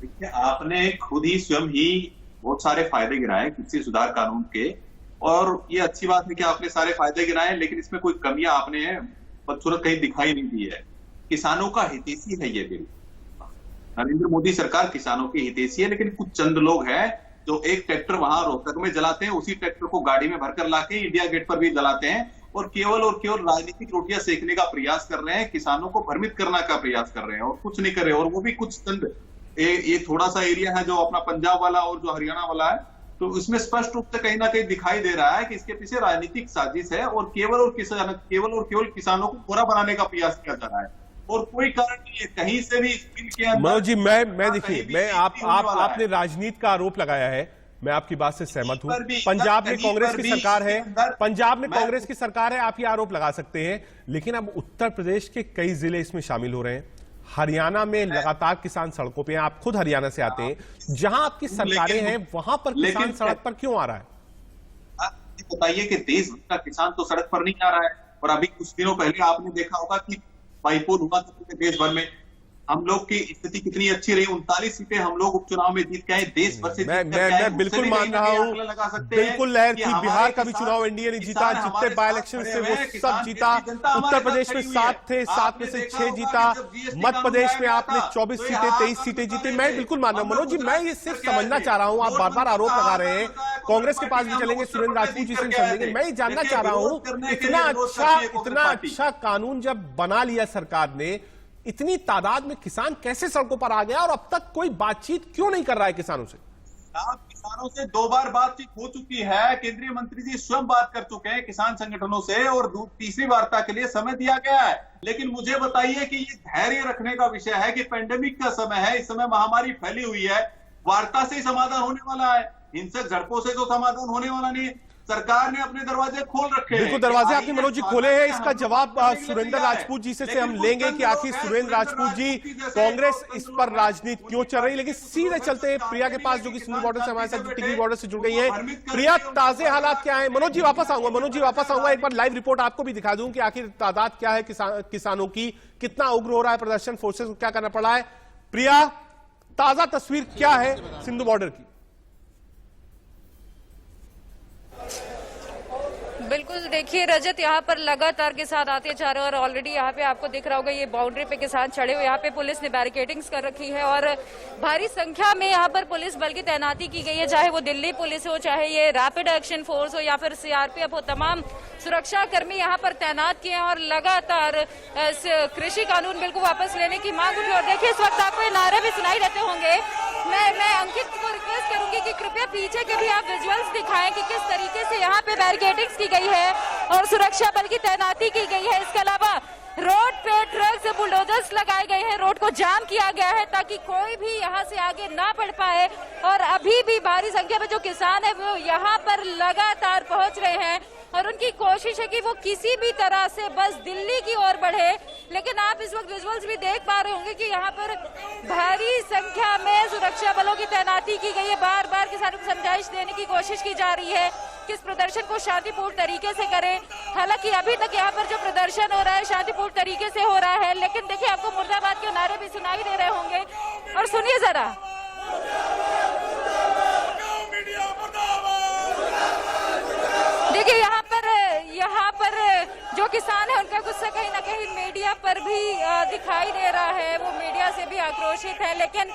देखिए, आपने खुद ही स्वयं ही बहुत सारे फायदे गिनाए कृषि सुधार कानून के, और ये अच्छी बात है कि आपने सारे फायदे गिनाए, लेकिन इसमें कोई कमियां आपने बदसूरत कहीं दिखाई नहीं दी है। किसानों का हितैषी है ये बिल। नरेंद्र मोदी सरकार किसानों की हितैषी है, लेकिन कुछ चंद लोग हैं जो एक ट्रैक्टर वहां रोहतक में जलाते हैं, उसी ट्रैक्टर को गाड़ी में भरकर लाके इंडिया गेट पर भी जलाते हैं, और केवल राजनीतिक रोटियां सेकने का प्रयास कर रहे हैं, किसानों को भ्रमित करने का प्रयास कर रहे हैं, और कुछ नहीं कर रहे। और वो भी कुछ चंद, ये थोड़ा सा एरिया है जो अपना पंजाब वाला और जो हरियाणा वाला है, तो उसमें स्पष्ट रूप से कहीं ना कहीं दिखाई दे रहा है कि इसके पीछे राजनीतिक साजिश है, और केवल किसानों को बुरा बनाने का प्रयास किया जा रहा है, और कोई कारण नहीं है कहीं से भी बिल के अंदर। मनोज जी, मैं देखिए, आपने राजनीति का आरोप लगाया है, मैं आपकी बात से सहमत हूं। पंजाब में कांग्रेस की सरकार है, पंजाब में कांग्रेस की सरकार है, आप ये आरोप लगा सकते हैं, लेकिन अब उत्तर प्रदेश के कई जिले इसमें शामिल हो रहे हैं। हरियाणा में लगातार किसान सड़कों पे हैं, आप खुद हरियाणा से आते हैं, जहां आपकी सरकारें हैं वहां पर किसान सड़क पर क्यों आ रहा है? बताइए कि देश भर का किसान तो सड़क पर नहीं आ रहा है। और अभी कुछ दिनों पहले आपने देखा होगा कि बाइपोल हुआ था देश भर में, हम लोग की स्थिति कितनी अच्छी रही। 39 सीटें हम लोग उपचुनाव में जीत गए, देश भर से जीत कर गए। मैं बिल्कुल मान रहा हूँ, बिल्कुल लहर थी। बिहार का भी चुनाव एनडीए ने जीता, जितने बाय इलेक्शन से वो सब जीता। उत्तर प्रदेश में 7 थे, 7 में से 6 जीता। मध्य प्रदेश में आपने 24 सीटें, 23 सीटें जीती। मैं बिल्कुल मान रहा हूँ मनोज जी, मैं ये सिर्फ समझना चाह रहा हूँ, आप बार बार आरोप लगा रहे हैं, कांग्रेस के पास भी चलेंगे, सुरेंद्र राजपूत जी से समझेंगे। मैं ये जानना चाह रहा हूँ, इतना अच्छा कानून जब बना लिया सरकार ने, इतनी तादाद में किसान कैसे सड़कों पर आ गया और अब तक कोई बातचीत क्यों नहीं कर रहा है किसानों से? किसानों से 2 बार बातचीत हो चुकी है, केंद्रीय मंत्री जी स्वयं बात कर चुके हैं किसान संगठनों से, और तीसरी वार्ता के लिए समय दिया गया है। लेकिन मुझे बताइए कि ये धैर्य रखने का विषय है कि पेंडेमिक का समय है, इस समय महामारी फैली हुई है, वार्ता से ही समाधान होने वाला है, हिंसक झड़पों से तो समाधान होने वाला नहीं। सरकार ने अपने दरवाजे खोल रखे हैं। बिल्कुल दरवाजे आपने मनोज जी खोले हैं। इसका जवाब सुरेंद्र राजपूत जी से हम लेंगे कि आखिर सुरेंद्र राजपूत जी, कांग्रेस इस पर राजनीति क्यों चल रही है। लेकिन सीधे चलते हैं प्रिया के पास, जो कि सिंधु बॉर्डर से हमारे साथ टिकरी बॉर्डर से जुड़ गई है। प्रिया, ताजे हालात क्या है? मनोज जी वापस आऊंगा, एक बार लाइव रिपोर्ट आपको भी दिखा दूं कि आखिर तादाद क्या है किसानों की, कितना उग्र हो रहा है प्रदर्शन, फोर्सेस को क्या करना पड़ा है। प्रिया, ताजा तस्वीर क्या है सिंधु बॉर्डर की? बिल्कुल, देखिए रजत, यहाँ पर लगातार किसान आते जा रहे हैं और ऑलरेडी यहाँ पे आपको दिख रहा होगा ये बाउंड्री पे किसान चढ़े हुए। यहाँ पे पुलिस ने बैरिकेडिंग्स कर रखी है और भारी संख्या में यहाँ पर पुलिस बल की तैनाती की गई है, चाहे वो दिल्ली पुलिस हो, चाहे ये रैपिड एक्शन फोर्स हो या फिर सीआरपीएफ हो। तमाम सुरक्षा कर्मी यहाँ पर तैनात किए हैं और लगातार कृषि कानून बिल को वापस लेने की मांग उठी। और देखिए इस वक्त आपको ये नारे भी सुनाई देते होंगे। मैं अंकित को रिक्वेस्ट करूंगी कि कृपया पीछे के भी आप विजुअल्स दिखाएं कि किस तरीके से यहाँ पे बैरिकेडिंग्स की गई है और सुरक्षा बल की तैनाती की गई है। इसके अलावा रोड पे ट्रक से बुलडोजर्स लगाए गए हैं, रोड को जाम किया गया है ताकि कोई भी यहाँ से आगे ना बढ़ पाए। और अभी भी भारी संख्या में जो किसान है वो यहाँ पर लगातार पहुंच रहे हैं और उनकी कोशिश है कि वो किसी भी तरह से बस दिल्ली की ओर बढ़े। लेकिन आप इस वक्त विजुअल्स भी देख पा रहे होंगे कि यहाँ पर भारी संख्या में सुरक्षा बलों की तैनाती की गई है। बार बार किसानों को समझाइश देने की कोशिश की जा रही है कि इस प्रदर्शन को शांतिपूर्ण तरीके से करें। हालांकि अभी तक यहाँ पर जो प्रदर्शन हो रहा है शांतिपूर्ण तरीके से हो रहा है, लेकिन देखिए आपको मुर्दाबाद के नारे भी सुनाई दे रहे होंगे। और सुनिए जरा, देखिए यहाँ पर जो किसान है उनका गुस्सा कहीं ना कहीं मीडिया पर भी दिखाई दे रहा है, वो मीडिया से भी आक्रोशित है। लेकिन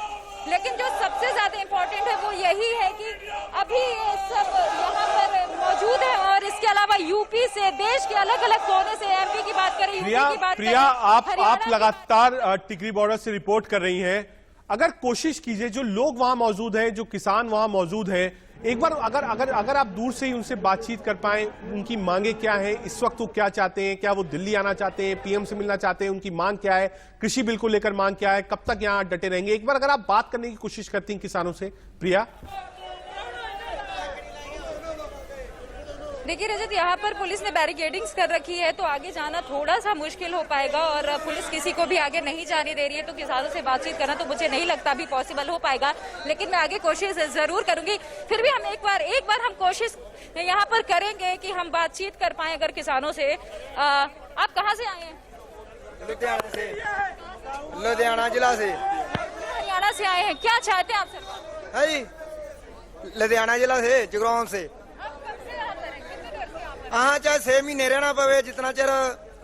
जो सबसे ज्यादा इम्पोर्टेंट है वो यही है कि अभी सब यहाँ पर मौजूद है। और इसके अलावा यूपी से, देश के अलग अलग कोने से, एमपी की बात करें, यूपी की बात करें। प्रिया, आप लगातार टिकरी बॉर्डर से रिपोर्ट कर रही हैं। अगर कोशिश कीजिए, जो लोग वहां मौजूद हैं, जो किसान वहां मौजूद हैं, एक बार अगर आप दूर से ही उनसे बातचीत कर पाएं, उनकी मांगे क्या है, इस वक्त वो क्या चाहते हैं, क्या वो दिल्ली आना चाहते हैं, पीएम से मिलना चाहते हैं, उनकी मांग क्या है, कृषि बिल को लेकर मांग क्या है, कब तक यहाँ डटे रहेंगे, एक बार अगर आप बात करने की कोशिश करती हैं किसानों से। प्रिया, देखिए रजत, यहाँ पर पुलिस ने बैरिकेडिंग्स कर रखी है तो आगे जाना थोड़ा सा मुश्किल हो पाएगा और पुलिस किसी को भी आगे नहीं जाने दे रही है, तो किसानों से बातचीत करना तो मुझे नहीं लगता अभी पॉसिबल हो पाएगा। लेकिन मैं आगे कोशिश जरूर करूंगी। फिर भी हम एक बार हम कोशिश यहाँ पर करेंगे कि हम बातचीत कर पाए अगर किसानों से। आप कहाँ से आए हैं? लुधियाना से, लुधियाना जिला से। हरियाणा से आए हैं, क्या चाहते हैं आप सरकार? है लुधियाना जिला से, जगराम से। हाँ, चाहे 6 महीने रहना पवे, जितना चਿਰ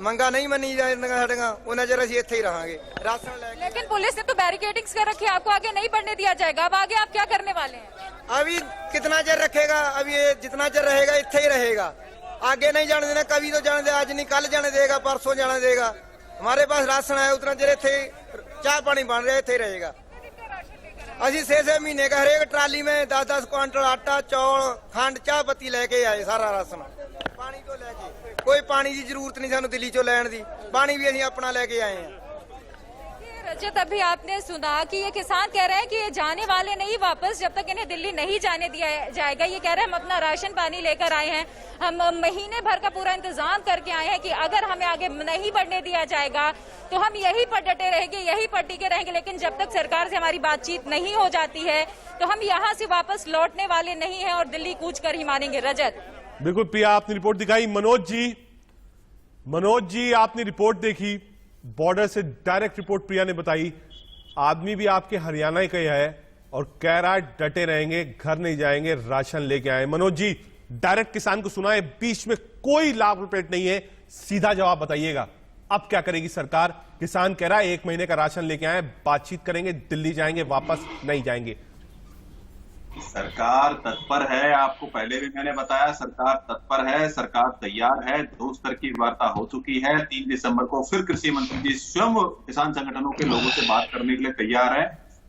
ਮੰਗਾ नहीं मनी जाएगा साडियां उन्ना चਿਰ ਅਸੀਂ ਇੱਥੇ ही रहांगे। राशन लेके। लेकिन पुलिस ने तो बैरिकेडिंग्स कर रखी है, आपको आगे नहीं बढ़ने दिया जाएगा। अब आगे आप क्या करने वाले हैं? अभी कितना चਿਰ रखेगा, अभी ये जितना चਿਰ रहेगा ਇੱਥੇ ही रहेगा, आगे नहीं जाने देना। कभी तो जाने दे, आज नहीं कल जाने देगा, परसों जाने देगा। हमारे पास राशन है, उतना चਿਰ ਇੱਥੇ चाय पानी बन रहा है, ਇੱਥੇ ही रहेगा। ਅਸੀਂ 6-6 महीने का हरेक ट्राली में 10-10 क्विंटल आटा, चौल, खंड, चाय पत्ती लेके आए, सारा राशन पानी तो लेके। कोई पानी की जरूरत नहीं सानू दिल्ली चो लैण दी, पानी भी असीं अपना लेके आए हैं। रजत, अभी आपने सुना कि ये किसान कह रहे हैं कि ये जाने वाले नहीं वापस, जब तक इन्हें दिल्ली नहीं जाने दिया जाएगा। ये कह रहे हैं हम अपना राशन पानी लेकर आए हैं, हम महीने भर का पूरा इंतजाम करके आए हैं कि अगर हमें आगे नहीं बढ़ने दिया जाएगा तो हम यहीं पर डटे रहेंगे, यहीं पर टिके रहेंगे। लेकिन जब तक सरकार से हमारी बातचीत नहीं हो जाती है तो हम यहाँ से वापस लौटने वाले नहीं है और दिल्ली कूच कर ही मानेंगे। रजत, बिल्कुल प्रिया, आपने रिपोर्ट दिखाई। मनोज जी आपने रिपोर्ट देखी, बॉर्डर से डायरेक्ट रिपोर्ट प्रिया ने बताई। आदमी भी आपके हरियाणा ही का ही है और कह रहा है डटे रहेंगे, घर नहीं जाएंगे, राशन लेके आए। मनोज जी, डायरेक्ट किसान को सुनाए, बीच में कोई लाभ लपेट नहीं है, सीधा जवाब बताइएगा, अब क्या करेगी सरकार? किसान कह रहा है 1 महीने का राशन लेके आए, बातचीत करेंगे, दिल्ली जाएंगे, वापस नहीं जाएंगे। सरकार तत्पर है, आपको पहले भी मैंने बताया, सरकार तत्पर है, सरकार तैयार है। 2 स्तर की वार्ता हो चुकी है। 3 दिसंबर को फिर कृषि मंत्री जी स्वयं किसान संगठनों के लोगों से बात करने के लिए तैयार है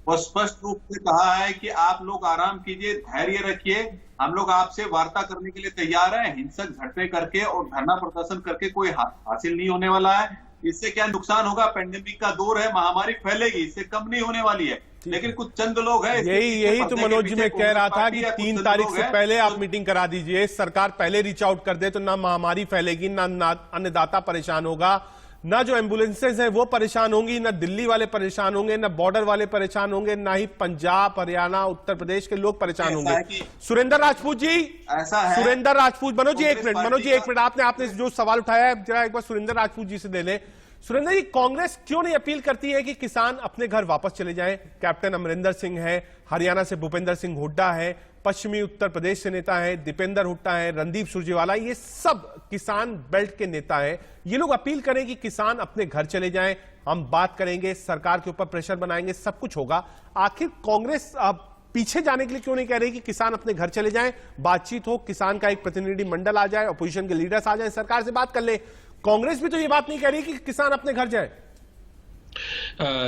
और स्पष्ट रूप से कहा है कि आप लोग आराम कीजिए, धैर्य रखिए, हम लोग आपसे वार्ता करने के लिए तैयार हैं। हिंसक झड़पें करके और धरना प्रदर्शन करके कोई हासिल नहीं होने वाला है। इससे क्या नुकसान होगा? पेंडेमिक का दौर है, महामारी फैलेगी, इससे कम नहीं होने वाली है। लेकिन कुछ चंद लोग हैं, यही तो मनोज जी मैं कह रहा था कि 3 तारीख से पहले आप मीटिंग करा दीजिए, सरकार पहले रीच आउट कर दे तो ना महामारी फैलेगी, ना अन्नदाता परेशान होगा, ना जो एम्बुलेंसेज हैं वो परेशान होंगी, ना दिल्ली वाले परेशान होंगे, ना बॉर्डर वाले परेशान होंगे, ना ही पंजाब, हरियाणा, उत्तर प्रदेश के लोग परेशान होंगे। सुरेंद्र राजपूत जी, ऐसा है, सुरेंद्र राजपूत, मनोज जी 1 मिनट, मनोज जी 1 मिनट, आपने जो सवाल उठाया है जरा एक बार सुरेंद्र राजपूत जी से ले लें। सुरेंद्र जी, कांग्रेस क्यों नहीं अपील करती है कि किसान अपने घर वापस चले जाएं? कैप्टन अमरिंदर सिंह है, हरियाणा से भूपेंद्र सिंह हुड्डा है, पश्चिमी उत्तर प्रदेश से नेता है, दीपेंद्र हुड्डा है, रणदीप सुरजेवाला, ये सब किसान बेल्ट के नेता हैं। ये लोग अपील करें कि किसान अपने घर चले जाएं, हम बात करेंगे, सरकार के ऊपर प्रेशर बनाएंगे, सब कुछ होगा। आखिर कांग्रेस पीछे जाने के लिए क्यों नहीं कह रही कि किसान अपने घर चले जाएं, बातचीत हो, किसान का एक प्रतिनिधि मंडल आ जाए, अपोजिशन के लीडर्स आ जाए, सरकार से बात कर ले। कांग्रेस भी तो ये बात नहीं कह रही कि किसान अपने घर जाए।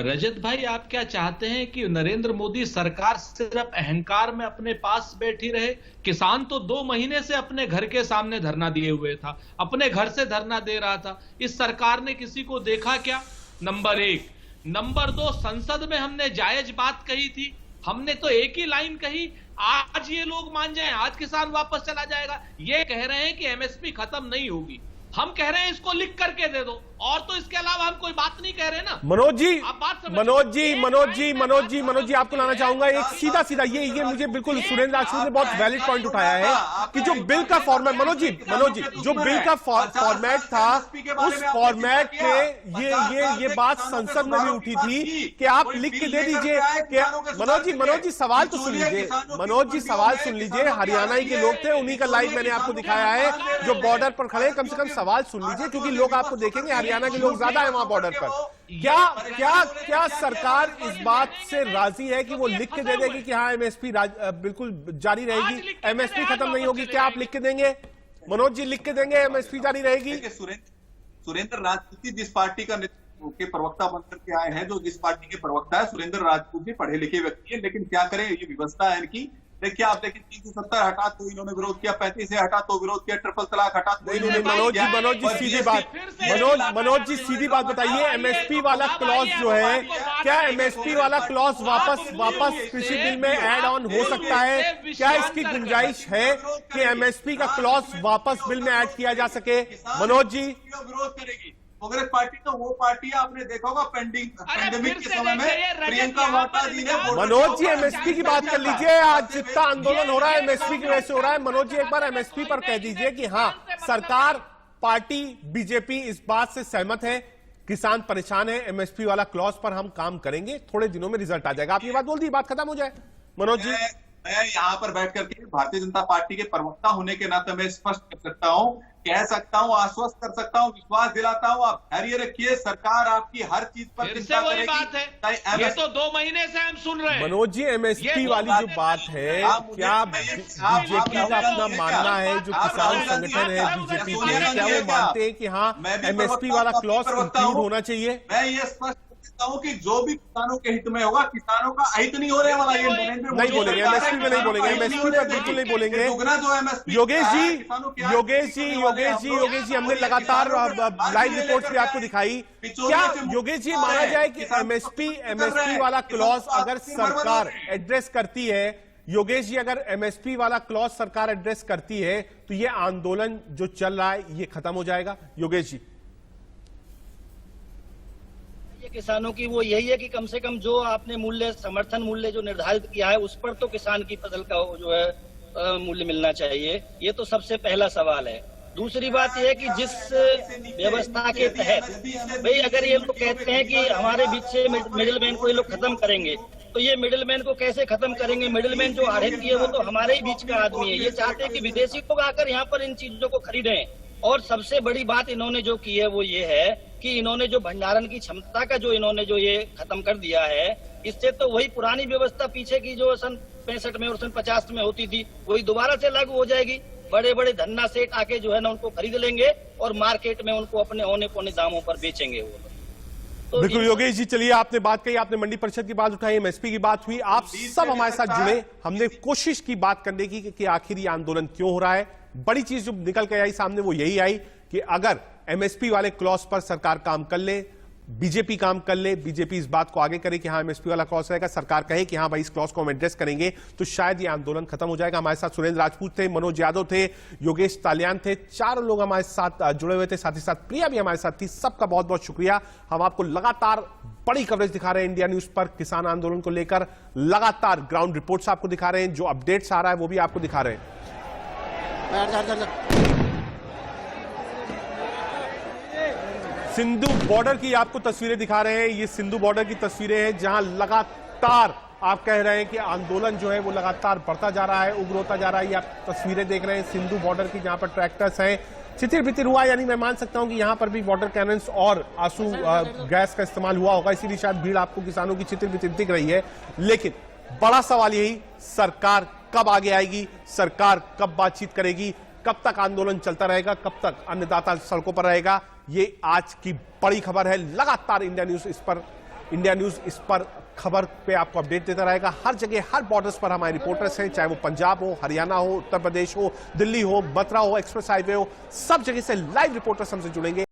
रजत भाई, आप क्या चाहते हैं कि नरेंद्र मोदी सरकार सिर्फ अहंकार में अपने पास बैठी रहे? किसान तो 2 महीने से अपने घर के सामने धरना दिए हुए था, अपने घर से धरना दे रहा था। इस सरकार ने किसी को देखा क्या? नंबर 1। नंबर 2, संसद में हमने जायज बात कही थी, हमने तो एक ही लाइन कही, आज ये लोग मान जाएं, आज किसान वापस चला जाएगा। ये कह रहे हैं कि एमएसपी खत्म नहीं होगी, हम कह रहे हैं इसको लिख करके दे दो, और तो इसके अलावा हम कोई बात नहीं कह रहे ना। मनोज जी आपको लाना चाहूंगा एक सीधा ये मुझे बिल्कुल सुरेंद्र राजपूत ने बहुत वैलिड पॉइंट उठाया है कि जो बिल का फॉर्मेट, मनोज जी जो बिल का फॉर्मेट था, उस फॉर्मेट में ये बात संसद में भी उठी थी कि आप लिख के दे दीजिए कि मनोज जी सवाल तो सुन लीजिए, मनोज जी सवाल सुन लीजिए, हरियाणा के लोग थे, उन्हीं का लाइव मैंने आपको दिखाया है, जो बॉर्डर पर खड़े, कम से कम सवाल सुन लीजिए, क्योंकि लोग आपको देखेंगे, हरियाणा के लोग ज्यादा है वहां बॉर्डर पर। क्या सरकार इस बात से राजी है कि वो लिख के दे देगी कि हाँ एमएसपी बिल्कुल जारी रहेगी, एमएसपी खत्म नहीं होगी? क्या आप लिख के देंगे? मनोज जी लिख के देंगे एमएसपी जारी रहेगी? सुरेंद्र राजपूत जिस पार्टी का के प्रवक्ता बनकर के आए हैं, जो जिस पार्टी के प्रवक्ता है, सुरेंद्र राजपूत जी पढ़े लिखे व्यक्ति है, लेकिन क्या करें, ये व्यवस्था है इनकी। देखिए आप देखिए, 370 हटा तो इन्होंने विरोध किया, 35 से हटा तो विरोध किया, ट्रिपल तलाक हटा तो मनोज जी सीधी बात, मनोज जी सीधी बात बताइए, एमएसपी वाला क्लॉज जो है, क्या एमएसपी वाला क्लॉज वापस कृषि बिल में ऐड ऑन हो सकता है? क्या इसकी गुंजाइश है कि एमएसपी का क्लॉज वापस बिल में ऐड किया जा सके? मनोज जी, विरोध करेगी कांग्रेस पार्टी, तो वो पार्टी आपने देखा होगा पेंडेमिक के समय में प्रियंका वाड्रा जी ने। मनोज जी एमएसपी की बात कर लीजिए, आज जितना आंदोलन हो रहा है एमएसपी की वजह से हो रहा है। मनोज जी एक बार एमएसपी पर कह दीजिए कि हाँ सरकार, पार्टी बीजेपी इस बात से सहमत है, किसान परेशान है, एमएसपी वाला क्लॉज पर हम काम करेंगे, थोड़े दिनों में रिजल्ट आ जाएगा। आप ये बात बोल दी, बात खत्म हो जाए। मनोज जी, मैं यहाँ पर बैठ करके भारतीय जनता पार्टी के प्रवक्ता होने के नाते मैं स्पष्ट कर सकता हूँ, कह सकता हूँ, आश्वस्त कर सकता हूँ, विश्वास दिलाता हूँ, आप धैर्य रखिए, सरकार आपकी हर चीज पर चिंता करेगी। बात है, ये तो 2 महीने से हम सुन रहे हैं। मनोज जी एमएसपी वाली जो बात है, क्या बीजेपी का अपना मानना है, जो किसान संगठन है बीजेपी के, क्या वो मानते हैं कि हाँ एमएसपी वाला क्लॉज इंक्लूड होना चाहिए? मैं ये स्पष्ट हूँ कि जो भी किसानों के हित में होगा, किसानों का हित नहीं होने वाला। ये नहीं बोलेंगे एमएसपी में, नहीं बोलेंगे एमएसपी पर, बिल्कुल नहीं बोलेंगे। योगेश जी हमने लगातार लाइव रिपोर्ट्स भी आपको दिखाई। क्या योगेश जी माना जाए कि एमएसपी वाला क्लॉज अगर सरकार एड्रेस करती है, योगेश जी अगर एमएसपी वाला क्लॉज सरकार एड्रेस करती है तो ये आंदोलन जो चल रहा है ये खत्म हो जाएगा? योगेश जी, किसानों की वो यही है कि कम से कम जो आपने मूल्य, समर्थन मूल्य जो निर्धारित किया है, उस पर तो किसान की फसल का जो है मूल्य मिलना चाहिए। ये तो सबसे पहला सवाल है। दूसरी बात यह है कि जिस व्यवस्था के तहत भाई अगर ये लोग कहते हैं कि हमारे बीच से मिडिल मैन को ये लोग खत्म करेंगे, तो ये मिडिल मैन को कैसे खत्म करेंगे? मिडिल मैन जो आढ़ती है वो तो हमारे ही बीच का आदमी है। ये चाहते हैं कि विदेशी लोग आकर यहाँ पर इन चीजों को खरीदें। और सबसे बड़ी बात इन्होंने जो की है वो ये है कि इन्होंने जो भंडारण की क्षमता का जो इन्होंने जो ये खत्म कर दिया है, इससे तो वही पुरानी व्यवस्था पीछे की जो सन 65 में और सन 50 में होती थी वही दोबारा से लागू हो जाएगी। बड़े बड़े धन्ना सेठ आके जो है ना उनको खरीद लेंगे और मार्केट में उनको अपने औने पौने दामों पर बेचेंगे वो। तो बिल्कुल योगेश जी, चलिए आपने बात कही, आपने मंडी परिषद की बात उठाई, एमएसपी की बात हुई, आप सब हमारे साथ जुड़े। हमने कोशिश की बात करने की कि आखिर ये आंदोलन क्यों हो रहा है। बड़ी चीज जो निकल के आई सामने वो यही आई कि अगर एमएसपी वाले क्लॉज पर सरकार काम कर ले, बीजेपी काम कर ले, बीजेपी इस बात को आगे करे कि हाँ एमएसपी वाला क्लॉज रहेगा, सरकार कहे कि हाँ भाई इस क्लॉज को हम एड्रेस करेंगे, तो शायद ये आंदोलन खत्म हो जाएगा। हमारे साथ सुरेंद्र राजपूत थे, मनोज यादव थे, योगेश तालियान थे, चारों लोग हमारे साथ जुड़े हुए थे, साथ ही साथ प्रिया भी हमारे साथ थी। सबका बहुत बहुत शुक्रिया। हम आपको लगातार बड़ी कवरेज दिखा रहे हैं इंडिया न्यूज पर किसान आंदोलन को लेकर, लगातार ग्राउंड रिपोर्ट्स आपको दिखा रहे हैं, जो अपडेट्स आ रहा है वो भी आपको दिखा रहे हैं। सिंधु बॉर्डर की आपको तस्वीरें दिखा रहे हैं। ये सिंधु बॉर्डर की तस्वीरें हैं जहां लगातार आप कह रहे हैं कि आंदोलन जो है वो लगातार बढ़ता जा रहा है, उग्र होता जा रहा है। ये आप तस्वीरें देख रहे हैं सिंधु बॉर्डर की, जहां पर ट्रैक्टर्स हैं, चितिर बितिर हुआ, यानी मैं मान सकता हूं कि यहां पर भी वाटर कैनन्स और आंसू गैस का इस्तेमाल हुआ होगा, इसीलिए शायद भीड़ आपको किसानों की चितिर बितिर दिख रही है। लेकिन बड़ा सवाल यही, सरकार कब आगे आएगी, सरकार कब बातचीत करेगी, कब तक आंदोलन चलता रहेगा, कब तक अन्नदाता सड़कों पर रहेगा, ये आज की बड़ी खबर है। लगातार इंडिया न्यूज इस पर खबर पे आपको अपडेट देता रहेगा। हर जगह हर बॉर्डर्स पर हमारे रिपोर्टर्स हैं, चाहे वो पंजाब हो, हरियाणा हो, उत्तर प्रदेश हो, दिल्ली हो, मथुरा हो, एक्सप्रेस हाईवे हो, सब जगह से लाइव रिपोर्टर्स हमसे जुड़ेंगे।